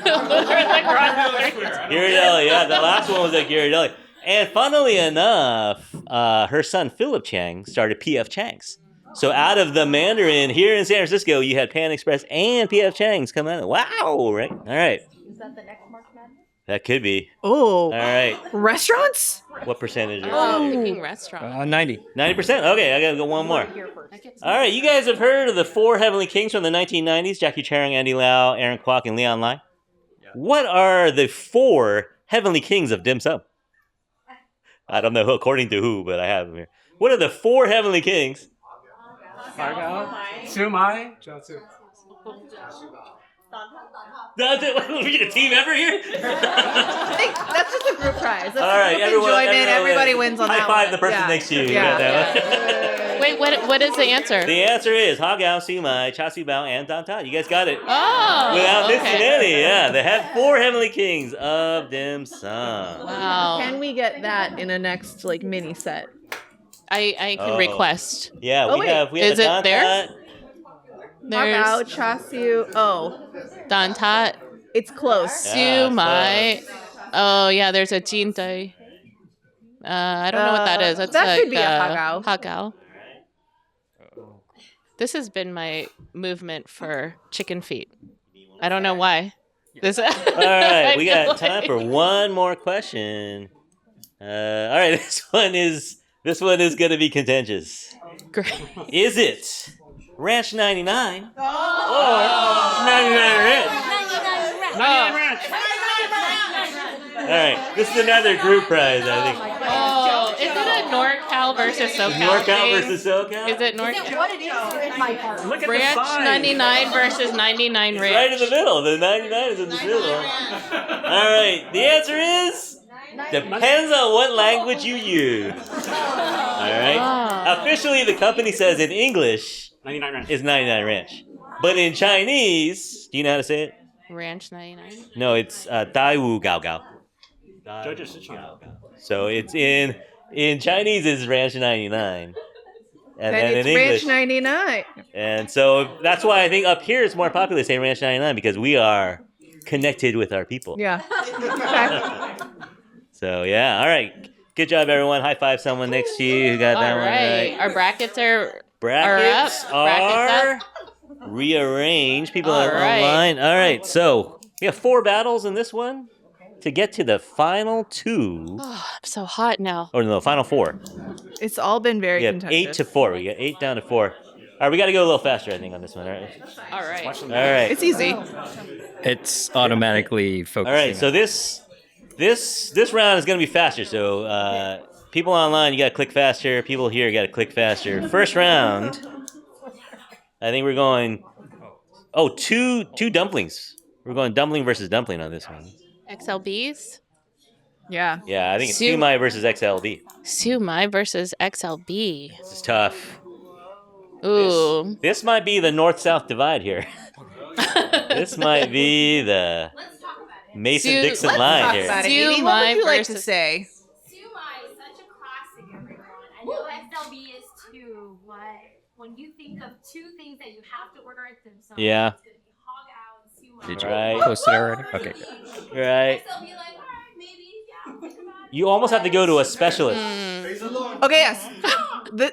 Ghirardelli, yeah, the last one was at Ghirardelli. And funnily enough, her son Philip Chang started P.F. Chang's. So out of the Mandarin here in San Francisco, you had Pan Express and P.F. Chang's come out. Wow, right? All right. Is that the next March Madness? That could be. Oh, All right. restaurants? What percentage are Oh, you? picking restaurant. 90. 90%? Okay, I got to go one more. Here first. All right, you guys have heard of the 4 Heavenly Kings from the 1990s? Jackie Chan, Andy Lau, Aaron Kwok, and Leon Lai? Yeah. What are the 4 Heavenly Kings of dim sum? I don't know who, according to who, but I have them here. What are the 4 Heavenly Kings? Sumai. Jiaozi. We get a team ever here? I think that's just a group prize. That's All right, group everyone, enjoyment. Everybody wins on high that five one. the person Yeah. next to you. You Yeah. got that one? Wait, what is the answer? The answer is Hagao, Sumai, Chasi Bao, and Dantan. You guys got it. Oh, Without missing okay. any, yeah. They have 4 Heavenly Kings of dim sum. Wow. Can we get that in a next mini set? I can Oh. request. Yeah, Oh, we wait. have Is a it there? Dantat. Hagao, There's Chasiu. Oh, Dantat, it's close. Yeah, Sumai. Oh, yeah, there's a Jintei. I don't know what that is. That's that like, could be a Hagao. Hagao. This has been my movement for chicken feet. I don't know why. This. All right, we I got feel time like- for one more question. All right, this one is going to be contentious. Great. Is it Ranch 99 or 99 Ranch? All right, this is another group prize, I think. Oh, is it a NorCal versus SoCal NorCal thing? versus SoCal? Is it NorCal? What it is my part. Look at Ranch the sign. 99 versus 99 It's Ranch. right in the middle. The 99 is in the middle. All right, the answer is depends on what language you use. All right. Ah. Officially, the company says in English 99 Ranch. is 99 Ranch, but in Chinese, do you know how to say it? Ranch 99. No, it's Dai Wu Gao Gao. So it's in Chinese it's Ranch 99. And then then it's in English. Ranch 99. And so that's why I think up here it's more popular saying Ranch 99 because we are connected with our people. Yeah. Okay. So yeah, all right. Good job, everyone. High five someone next to you who got that one right. Our brackets are Brackets up. are Brackets rearranged. People All are right. online. All right, so we have 4 battles in this one to get to the final 2. Oh, I'm so hot now. Or no, final 4. It's all been very We have contentious. 8 to 4. We got 8 down to 4. All right, we got to go a little faster, I think, on this one. All right. All right. All right. It's easy. It's automatically focusing. All right. So this round is going to be faster. So people online, you got to click faster. People here got to click faster. First round, I think we're going. Oh, two dumplings. We're going dumpling versus dumpling on this one. XLBs. Yeah. Yeah, I think it's Su- Sumai versus XLB. Sumai versus XLB. This is tough. Ooh. This might be the north-south divide here. This might be the Mason-Dixon Let's line talk here. about it. Sue Evie, what would you like to versus- say? Sumai is such a classic, everyone. I know XLB is too. What? When you think of 2 things that you have to order at dim sum, Yeah. it's gonna be hog out and Sumai. Did you Right. post it already? Okay. Right. XLB, like, all right, maybe, yeah, think about it. You almost have to go to a specialist. Okay, yes.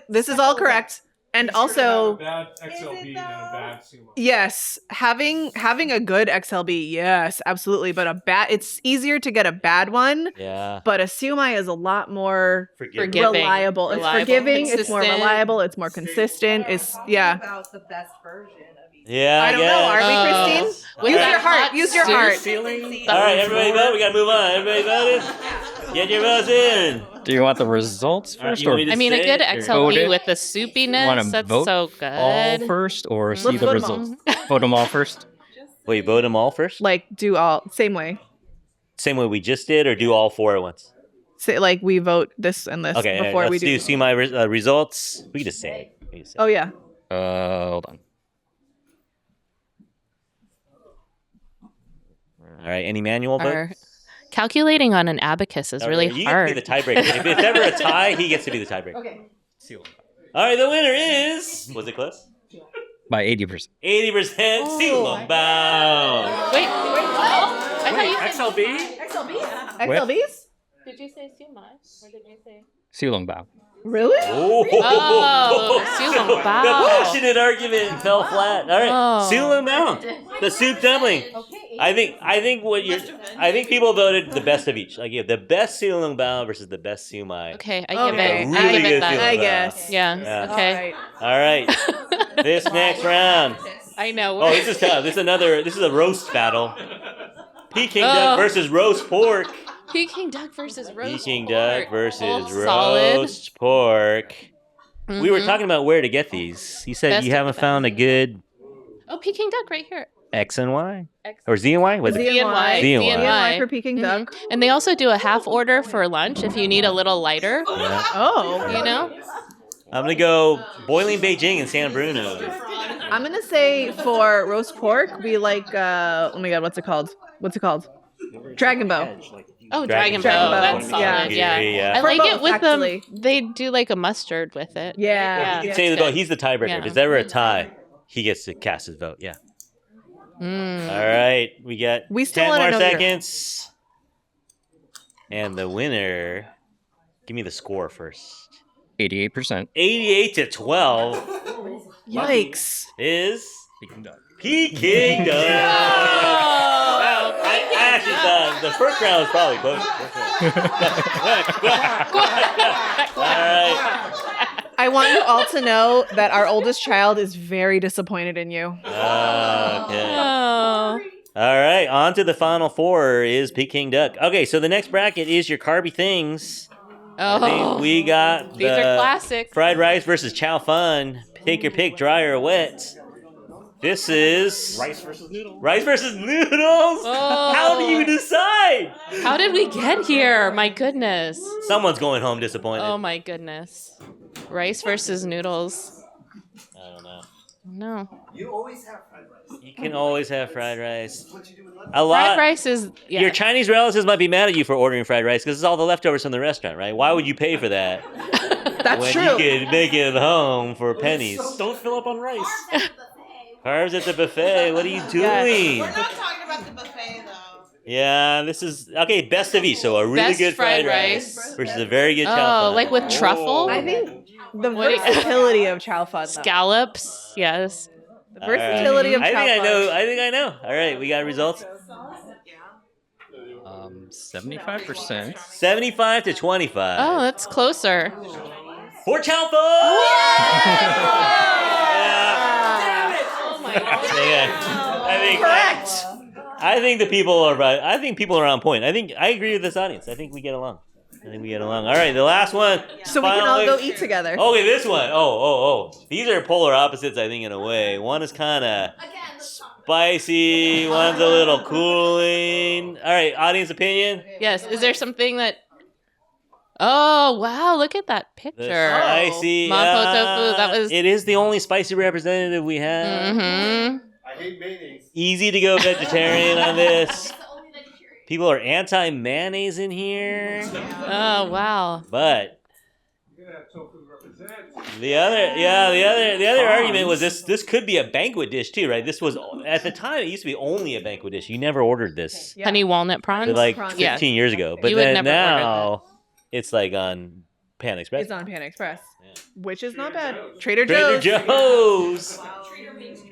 This is all correct. And also, A bad XLB and a bad sumo. yes, having a good XLB, yes, absolutely. But it's easier to get a bad one. Yeah. But a Sumai is a lot more Forgiving. reliable. It's Reliable, forgiving. It's more consistent. reliable. It's more consistent. It's About the best version of each. Yeah. I don't know. Are Oh. we, Christine? With Use that your heart. hot Use your soup. heart. All right, everybody vote. We got to move on. Everybody voted. Get your votes in. Do you want the results All right, first, you want or me to I mean, a say good it, or- Vote XLB it. with the want soupiness. to That's vote so all good. first, or see Let's the vote 'em all. results? Vote them all first. Wait, vote them all first? Like do all same way. Same way we just did, or do all 4 at once? Say like we vote this and this Okay, before let's we do. see my results. We can just say it. We can just say it. Oh yeah. Hold on. All right, any manual Our- votes? Calculating on an abacus is really you hard. get to be the tiebreaker. If it's ever a tie, he gets to be the tiebreaker. Okay. All right, the winner is... Was it close? By 80%. 80% Silong Bao. Wait, I thought you said XLB? XLBs? Did you say Sumai? Or did you say? Silong Bao. Really? Oh, Silong Bao. The passionate argument fell flat. All right, Oh. Silong Bao, the soup dumpling. I think people voted the best of each. Like you have the best Silong Bao versus the best Sumai. Okay, I give Okay. it. Really I give good it that. feeling. I guess. Yeah. Yeah. Okay. All right, this next round. I know. Oh, this is tough. This is a roast battle. Peking duck Oh. versus roast pork. Peking duck versus roast Peking pork. duck versus All solid. roast pork. We were Mhm. talking about where to get these. You said Best you of haven't the found a good Oh, Peking duck right here. X and Y X- or Z and Y. Was it? ZNY. ZNY. ZNY for Peking Mhm. duck. And they also do a half order for lunch if you need a little lighter. Yeah. Oh. You know? I'm gonna go boiling Beijing in San Bruno. I'm gonna say for roast pork, we like oh my god, what's it called? Dragon Bow. Oh, Dragon Dragon Bow. Bow. That's solid. Yeah. Yeah. Yeah. I For like both, it with actually. them. They do like a mustard with it. Yeah. You Yeah. can say the That's vote. good. He's the tiebreaker. Yeah. If there's ever a tie, he gets to cast his vote. Yeah. Mm. All right. We got We still 10 wanna more know your- seconds. And the winner. Give me the score first. 88%. 88 to 12 Yikes. is Peking duck. Peking duck. Well, I actually thought the first round was probably close. All right. I want you all to know that our oldest child is very disappointed in you. Okay. Oh. All right. On to the final 4 is Peking duck. Okay, so the next bracket is your carby things. I think Oh. we got These are classic. fried rice versus chow fun. Take your pick, dry or wet. This is Rice versus noodle. rice versus noodles. Oh. How do you decide? How did we get here? My goodness. Someone's going home disappointed. Oh my goodness. Rice versus noodles. I don't know. No. You always have fried rice. You can always have fried rice. Fried rice is Your Chinese relatives might be mad at you for ordering fried rice because it's all the leftovers from the restaurant, right? Why would you pay for that That's when true. you could make it at home for pennies? Don't fill up on rice. Carbs at the buffet. What are you doing? We're not talking about the buffet though. Yeah, this is okay. Best of each. So a really Best good fried fried rice rice. versus a very good chow Oh, like with truffle? I think the What do you- versatility of chow fun. though. Scallops, yes. The versatility of chow I think I fun. know. I think I know. All right, we got results. 75%. 75 to 25. Oh, that's closer. For chow fun. Oh my god. Yeah. I think Correct. I think the people are right. I think people are on point. I agree with this audience. I think we get along. All right, the last one. So we can all finally. go eat together. Okay, this one. Oh. These are polar opposites, I think, in a way. One is kind of spicy. One's a little cooling. All right, audience opinion. Yes. Is there something that? Oh wow! Look at that The picture. spicy. Mapo tofu. That was. It is the only spicy representative we have. Mm-hmm. I hate mayonnaise. Easy to go vegetarian on this. People are anti-mayonnaise in here, Oh wow. but You're gonna have tofu represent. the other argument was this could be a banquet dish too, right? This was at the time it used to be only a banquet dish. You never ordered this Yeah. Honey walnut prawns. like prawns. 15 years ago, but You would then never order now it's like on Pan Express. It's on Pan Express, Yeah. which is not bad. Trader Trader Joe's. Joe's.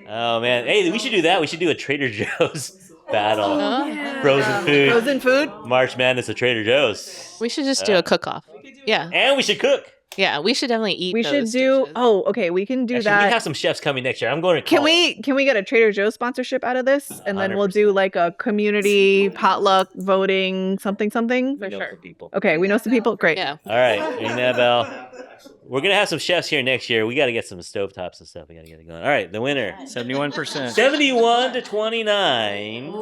Oh man, hey, we should do that. We should do a Trader Joe's battle. Oh. Yeah. Frozen food. Frozen food. March Madness at Trader Joe's. We should just do a cook-off. Yeah. And we should cook. Yeah. We should definitely eat. We should those do. dishes. Oh, okay. We can do Actually, that. we have some chefs coming next year. I'm going to Can call it. we get a Trader Joe's sponsorship out of this, and then we'll do like a community potluck voting something? We For know sure. some people. Okay, we know some people. Great. Yeah. All right, ring that bell. We're gonna have some chefs here next year. We got to get some stovetops and stuff. We got to get it going. All right, the winner, 71%. 71 to 29.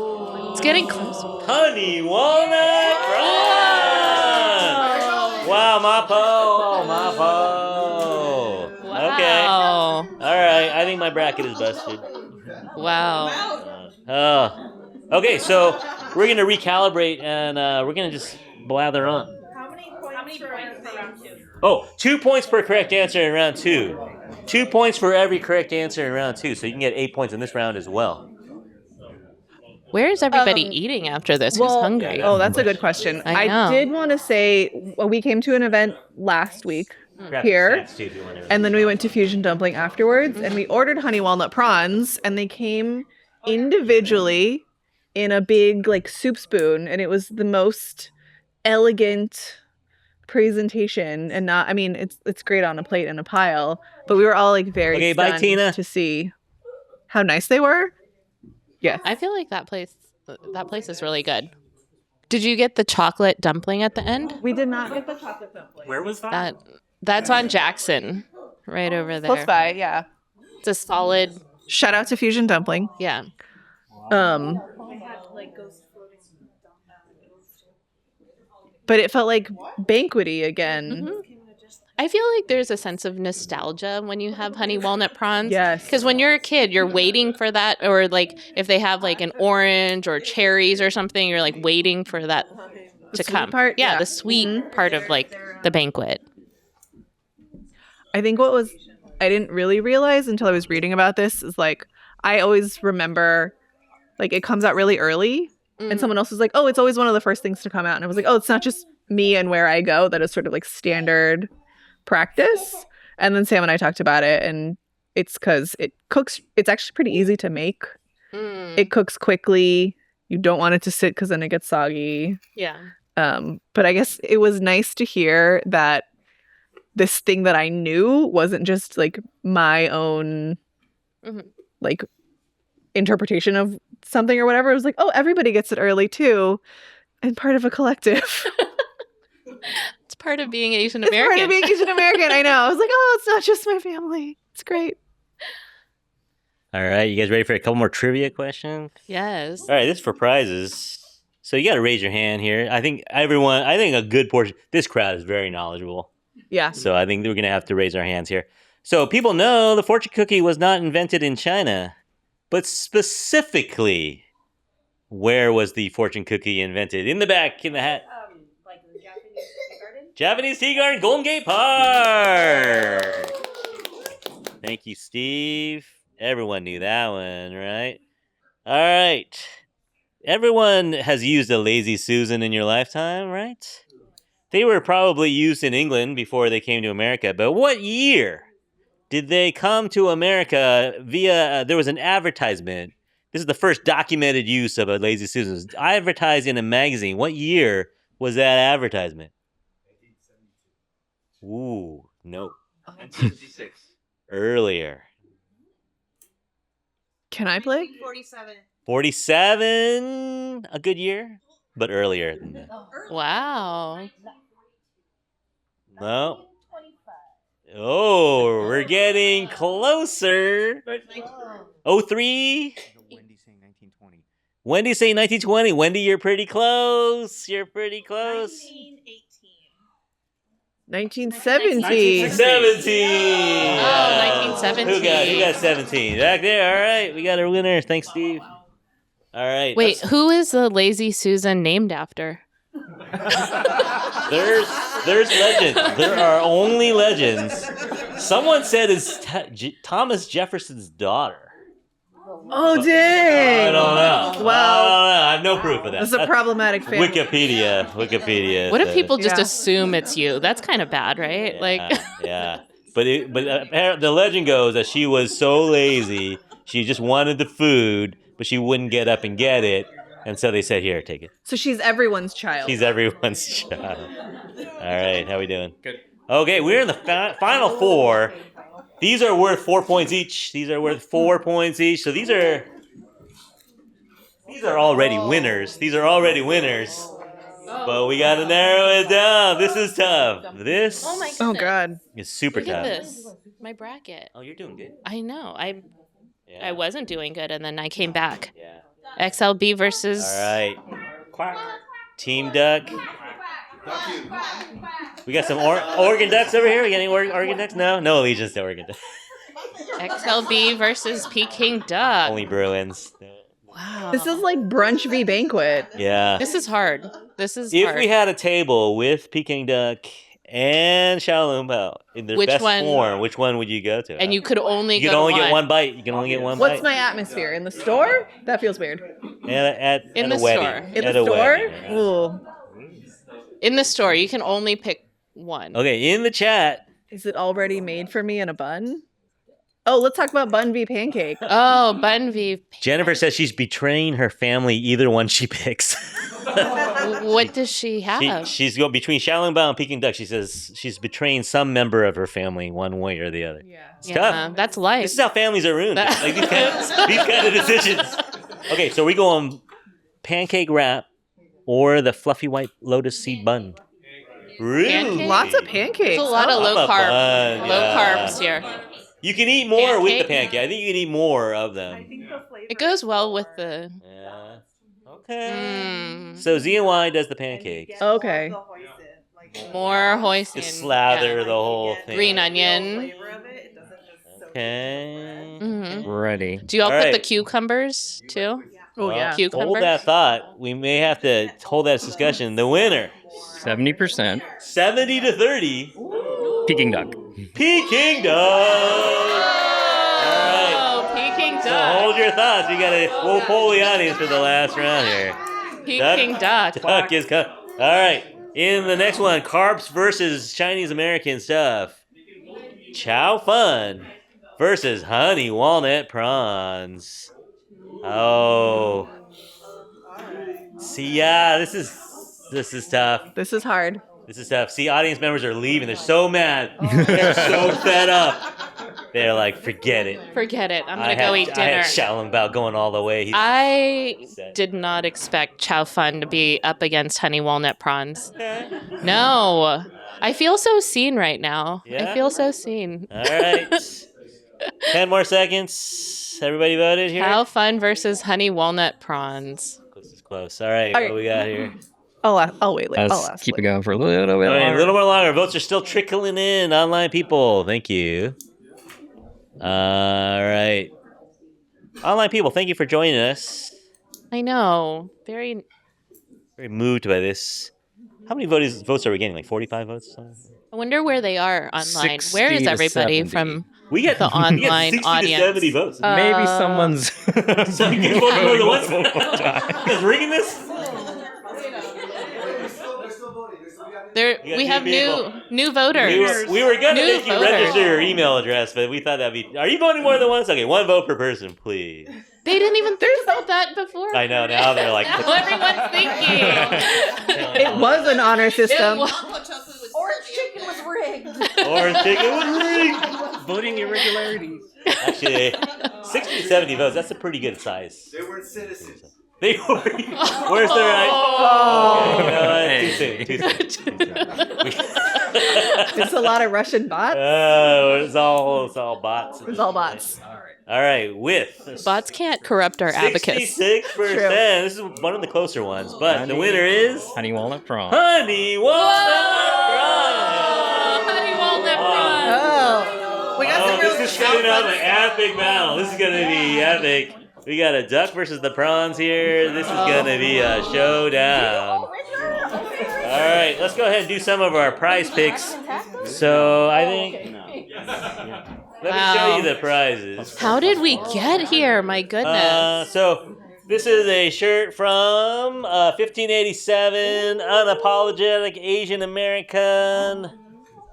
It's getting close. Honey walnut prawns. Wow, Mapo. Wow. Okay. All right, I think my bracket is busted. Wow. Okay, so we're gonna recalibrate and we're gonna just blather on. How many points for round two? Oh, 2 points per correct answer in round 2. 2 points for every correct answer in round 2, so you can get 8 points in this round as well. Where is everybody Um, eating after this? Who's well- hungry? Yeah, Oh, that's a good question. I know. I did want to say we came to an event last week Grab here, snacks, too, if you want to- and then we went to Fusion Dumpling afterwards, and we ordered honey walnut prawns, and they came individually in a big like soup spoon, and it was the most elegant presentation. And not, I mean, it's great on a plate and a pile, but we were all like very Okay, bye, stunned Tina. to see how nice they were. Yes. I feel like that place is really good. Did you get the chocolate dumpling at the end? We did not get the chocolate dumpling. Where was that? That's on Jackson, right over there. Close by, yeah. It's a solid. Shout out to Fusion Dumpling. Yeah. But it felt like banquety again. I feel like there's a sense of nostalgia when you have honey walnut prawns. Yes. Because when you're a kid, you're waiting for that, or like if they have like an orange or cherries or something, you're like waiting for that to sweet come. part? Yeah, Yeah. the sweet part of like the banquet. I think I didn't really realize until I was reading about this is like I always remember like it comes out really early and someone else was like, oh, it's always one of the first things to come out. And I was like, oh, it's not just me and where I go. That is sort of like standard practice. And then Sam and I talked about it, and it's because it cooks. It's actually pretty easy to make. It cooks quickly. You don't want it to sit because then it gets soggy. Yeah. But I guess it was nice to hear that this thing that I knew wasn't just like my own Mhm. like interpretation of something or whatever. It was like, oh, everybody gets it early too, and part of a collective. It's part of being Asian It's American. part of being Asian American. I know. I was like, oh, it's not just my family. It's great. All right, you guys ready for a couple more trivia questions? Yes. All right, this is for prizes. So you got to raise your hand here. I think a good portion, this crowd is very knowledgeable. Yeah. So I think we're going to have to raise our hands here. So people know the fortune cookie was not invented in China, but specifically, where was the fortune cookie invented? In the back, in the hat. Like the Japanese tea garden. Japanese Tea Garden, Golden Gate Park. Thank you, Steve. Everyone knew that one, right? All right. Everyone has used a Lazy Susan in your lifetime, right? They were probably used in England before they came to America, but what year did they come to America via, there was an advertisement. This is the first documented use of a Lazy Susan. It was advertised in a magazine. What year was that advertisement? Ooh, no. 1956. Earlier. Can I play? 47. 47, a good year, but earlier than that. Wow. No. Oh, we're getting closer. 03. Wendy saying 1920. Wendy saying 1920. Wendy, you're pretty close. You're pretty close. 1917. 17. Oh, 1917. Who got 17? Back there. All right. We got a winner. Thanks, Steve. All right. Wait, who is the Lazy Susan named after? There's legends. There are only legends. Someone said it's Thomas Jefferson's daughter. Oh, dang. I don't know. Well, I have no proof of that. That's a problematic family. Wikipedia. What if says- people just Yeah. assume it's you? That's kind of bad, right? Yeah. But the legend goes that she was so lazy, she just wanted the food, but she wouldn't get up and get it, and so they said, "Here, take it." So she's everyone's child. She's everyone's child. All right, how we doing? Good. Okay, we're in the final four. These are worth 4 points each. So these are already winners. But we got to narrow it down. This is tough. This Oh my goodness. Oh, God. is super Look at tough. this. My bracket. Oh, you're doing good. I know. I Yeah. wasn't doing good, and then I came back. Yeah. XLB versus. All right. Team Duck. We got some Oregon Ducks over here. We got any Oregon Ducks? No allegiance to Oregon Ducks. XLB versus Peking Duck. Only Bruins. Wow. This is like brunch v banquet. Yeah. This is hard. This is If hard. we had a table with Peking Duck and Xiaolong Bao in their Which best one- form, which one would you go to? and you could only You go can only to get one bite. You can only get one What's bite. my atmosphere? In the store? That feels weird. At In a the wedding. store. In At the a store? wedding, yeah. Ooh. In the store, you can only pick one. Okay, in the chat. Is it already made for me in a bun? Oh, let's talk about bun v pancake. Oh, bun v. Jennifer says she's betraying her family either one she picks. What does she have? She's going between Xiaolong Bao and Peking Duck. She says she's betraying some member of her family one way or the other. Yeah. It's yeah, tough. that's life. This is how families are ruined. Like these kind of decisions. Okay, so we go on pancake wrap or the fluffy white lotus seed bun. Really? Pancake? Lots of pancakes. There's a lot of I'm low a carb, bun, low yeah. carbs here. You can eat more with the Pancake? pancake. I think you can eat more of them. It goes well with the. Yeah. Okay. Mm, So Z&Y does the pancakes. Okay. more hoisin. Just slather yeah. the whole thing. Green onion. Okay. hmm Ready. Do you all All put right. the cucumbers too? Oh, Well, yeah. Cucumber? Hold that thought. We may have to hold that discussion. The winner, 70% 70 to 30, Peking duck. Peking Duck. All right. Oh, Peking So duck. hold your thoughts. We'll poll the audience for the last round here. Peking duck. Duck is coming. All right. In the next one, carbs versus Chinese American stuff. Chow Fun versus honey walnut prawns. Oh. See, yeah, this is tough. This is hard. This is tough. See, audience members are leaving. They're so mad. They're so fed up. They're like, forget it. Forget it. I'm I gonna go had- eat I had dinner. Xiaolong Bao going all the way. He's I upset. did not expect Chow Fun to be up against honey walnut prawns. Okay. No. I feel so seen right now. Yeah? I feel so seen. All right. 10 more seconds. Everybody voted here? Chow Fun versus honey walnut prawns. Close is close. All right. All What do we got here? I'll wait. I'll Let's ask keep it later. going for a little bit All right, a longer. little more longer. Votes are still trickling in. Online people. Thank you. All right. Online people, thank you for joining us. I know. Very. Very moved by this. How many votes are we getting? Like 45 votes? I wonder where they are online. 60 Where is to everybody 70. from We get the we get online 60 audience? to 70 votes. Maybe someone's. So you vote more than once? You guys rigging this? We have people. new voters. We were gonna New make you voters. register your email address, but we thought that'd be. Are you voting more than once? Okay, 1 vote per person, please. They didn't even think about that before. I know, now they're like. Now everyone's thinking. It was an honor system. Orange chicken was rigged. Orange chicken was rigged. Voting irregularities. Actually, 60 to 70 votes, that's a pretty good size. They weren't citizens. They were. Where's their right? Okay, too soon. It's a lot of Russian bots. It's all bots. It's all bots. All right, with Bots can't corrupt our abacus. 66%. This is one of the closer ones, but the winner is Honey walnut prawn. Honey Walnut Honey walnut prawn. Oh, we got some real this is setting up an epic battle. This is gonna be epic. We got a duck versus the prawns here. This is gonna be a showdown. All right, let's go ahead and do some of our prize picks. So I think. Let me show you the prizes. How did we get here? My goodness. So this is a shirt from 1587, unapologetic Asian American.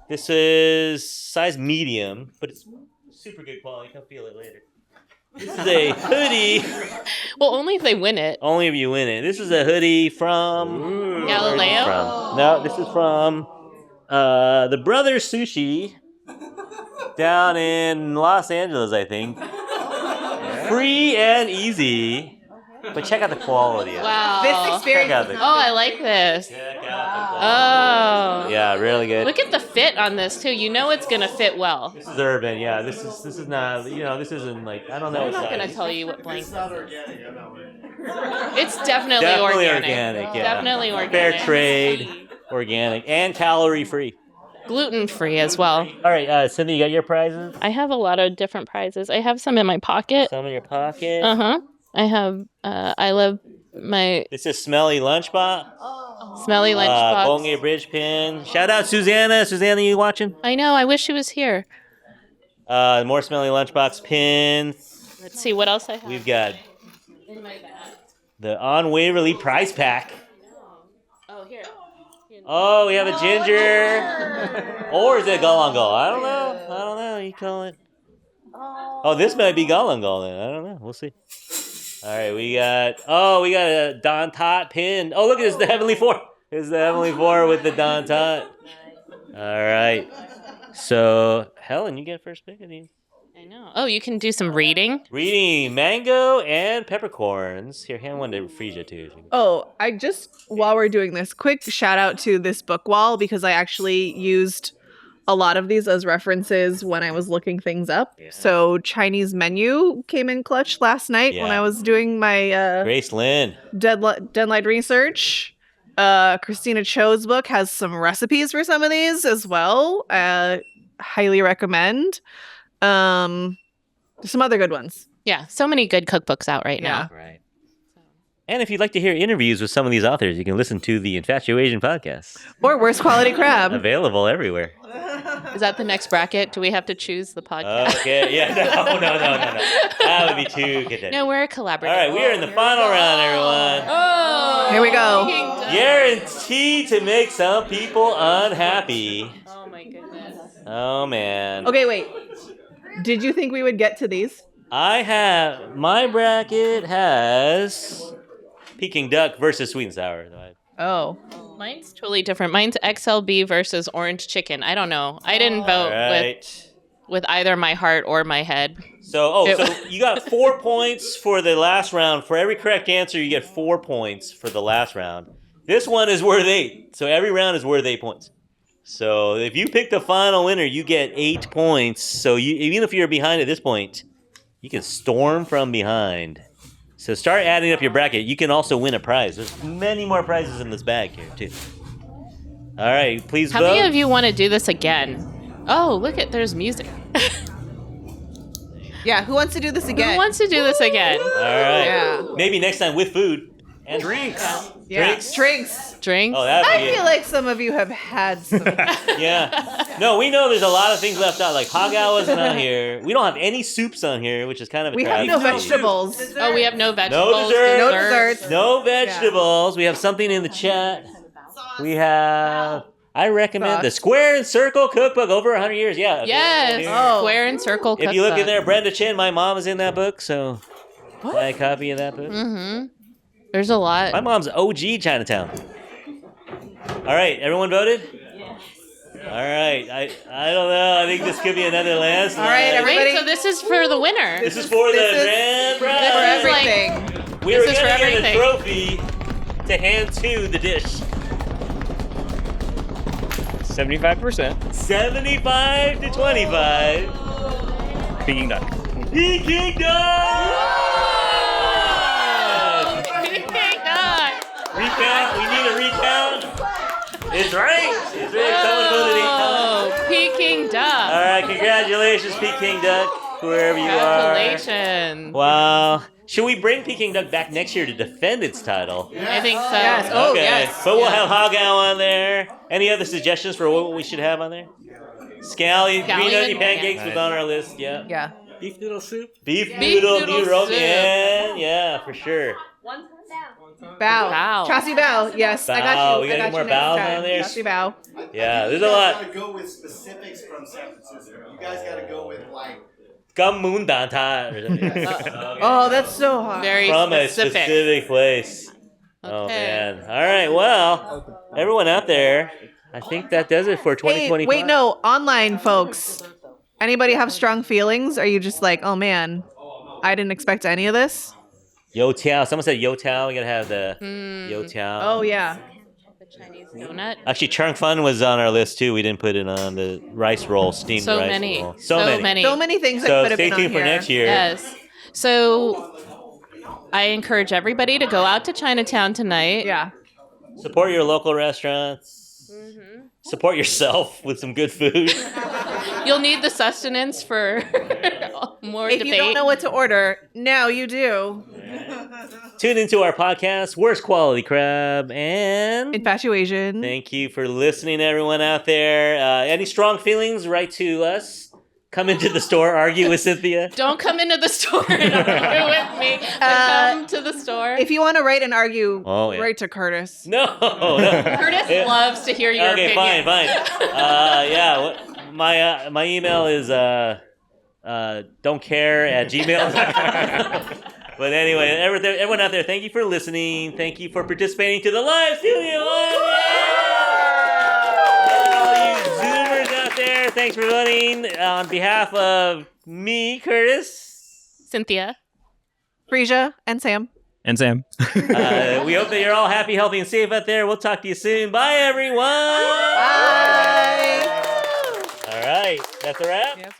This is size medium, but it's super good quality. Come feel it later. This is a hoodie. Well, only if they win it. Only if you win it. This is a hoodie from Galileo? No, this is from the Brothers Sushi down in Los Angeles, I think. Free and easy. But check out the quality of it. Wow. This experience. Check out the, Oh, I like this. check out the quality. Oh. Yeah, really good. Look at the fit on this too. You know it's gonna fit well. This is urban, yeah. This is not, this isn't like, I don't know. I'm what not gonna size. tell you what blank. It's not organic. I'm not worried. It's definitely organic, yeah. Definitely organic. Fair trade, organic, and calorie free. Gluten free as well. All right, Cindy, you got your prizes? I have a lot of different prizes. I have some in my pocket. Some in your pocket. Uh-huh. I have I love my This is Smelly Lunchbox. smelly lunchbox. Bongay Bridge pin. Shout out Susanna. Susanna, you watching? I know, I wish she was here. More Smelly Lunchbox pins. Let's see what else I have. We've got in my bag. the On Waverly prize pack. Oh, here. Oh, we have a ginger. Or is it Galangal? I don't know. You call it. Oh, this might be Galangal then. I don't know. We'll see. All right, we got a Don Tot pin. Oh, look, it's the Heavenly Four. It's the Heavenly Four with the Don Tot. All right. So, Helen, you get first pick of these. I know. Oh, you can do some reading. Reading mango and peppercorns. Here, hand one to Frisia too. Oh, while we're doing this, quick shout out to this book wall because I actually used a lot of these as references when I was looking things up. Yeah. So Chinese menu came in clutch last night when Yeah. I was doing my Grace Lynn. deadline research. Christina Cho's book has some recipes for some of these as well. Highly recommend. There's some other good ones. Yeah, so many good cookbooks out right now. Right. And if you'd like to hear interviews with some of these authors, you can listen to the InfatuAsian podcast. Or Worst Quality Crab. Available everywhere. Is that the next bracket? Do we have to choose the podcast? Okay, yeah, no. That would be too good. No, we're a collaborative. All right, we are in the final round, everyone. Oh, Here we go. Guaranteed to make some people unhappy. Oh my goodness. Oh, man. Okay, wait. Did you think we would get to these? My bracket has Peking Duck versus Sweet and Sour. Oh. Mine's totally different. Mine's XLB versus Orange Chicken. I don't know. I didn't vote with either my heart or my head. So you got 4 points for the last round. For every correct answer, you get 4 points for the last round. This one is worth 8. So every round is worth 8 points. So if you pick the final winner, you get 8 points. So even if you're behind at this point, you can storm from behind. So start adding up your bracket. You can also win a prize. There's many more prizes in this bag here, too. All right, please How vote. many of you want to do this again? Oh, look there's music. Yeah, who wants to do this again? Who wants to do this again? All right. Yeah. Maybe next time with food and Drinks. Yeah. Drinks? Drinks? Oh, that would be I feel like some of you have had some. Yeah. No, we know there's a lot of things left out. Like Hagao wasn't on here. We don't have any soups on here, which is kind of a We have no travesty. vegetables. Oh, we have no vegetables. desserts. No desserts. No vegetables. We have something in the chat. We have. I recommend the Square and Circle Cookbook, over 100 years. Yeah. Yes. Oh. Square and circle If you look in cookbook. there, Brenda Chin, my mom is in that book, so buy a copy of that book. Mm-hmm. There's a lot. My mom's OG Chinatown. All right, everyone voted? Yes. All right, I don't know. I think this could be another landslide. All right, everybody. Wait, so this is for the winner. This is for the This is grand For prize. This is like- everything. We were this is gonna for get a everything. trophy to hand to the dish. 75%. 75 to 25. Peking duck. Peking duck! Recount. We need a recount. It's right. It's right. Someone voted 8 times. Oh, Peking duck. All right, congratulations, Peking duck, wherever you are. Congratulations. Wow. Should we bring Peking duck back next year to defend its title? I think so. Yes. Oh, Okay. yes. But we'll have Hagao on there. Any other suggestions for what we should have on there? Scallion, green onion pancakes was on our list. Yeah. Yeah. Beef noodle soup. Beef noodle noodle soup. Yeah, for sure. Bow. Bow. Chassis bow. Yes, I got Bow. you. We I got any got more you next bows time. on there? Chassis bow. Yeah, there's a You lot. guys gotta go with specifics from San Francisco. You guys gotta go with like. Gum moon dan ta or something. Oh, that's so hot. Very From a specific. specific place. Oh Okay. man. All right. Well, everyone out there, I think that does it for 2025. Hey, wait, no. Online folks. Anybody have strong feelings? Are you just like, oh man, I didn't expect any of this? Yo Tiao. Someone said Yo Tiao. We gotta have the Yo Mm. Tiao. Oh yeah. The Chinese donut. Actually, Chung Fun was on our list too. We didn't put it on the rice roll, steamed So rice many. roll. So many. So many things that So could have stay been tuned on for here. next year. Yes. So I encourage everybody to go out to Chinatown tonight. Yeah. Support your local restaurants. Support yourself with some good food. You'll need the sustenance for more If debate. you don't know what to order, now you do. Tune into our podcast, Worst Quality Crab, and InfatuAsian. thank you for listening, everyone out there. Any strong feelings, write to us. Come into the store, argue with Cynthia. Don't come into the store and argue with me. But come to the store. If you want to write and argue, Oh, yeah. write to Curtis. No. Curtis Yeah. loves to hear your Okay, opinion. fine. My email is don'tcare@gmail.com. But anyway, everyone out there, thank you for listening. Thank you for participating to the live studio. All you Zoomers out there, thanks for voting. On behalf of me, Curtis, Cynthia. Frisia and Sam. And Sam. we hope that you're all happy, healthy, and safe out there. We'll talk to you soon. Bye, everyone. Bye. All right, that's a wrap. Yes,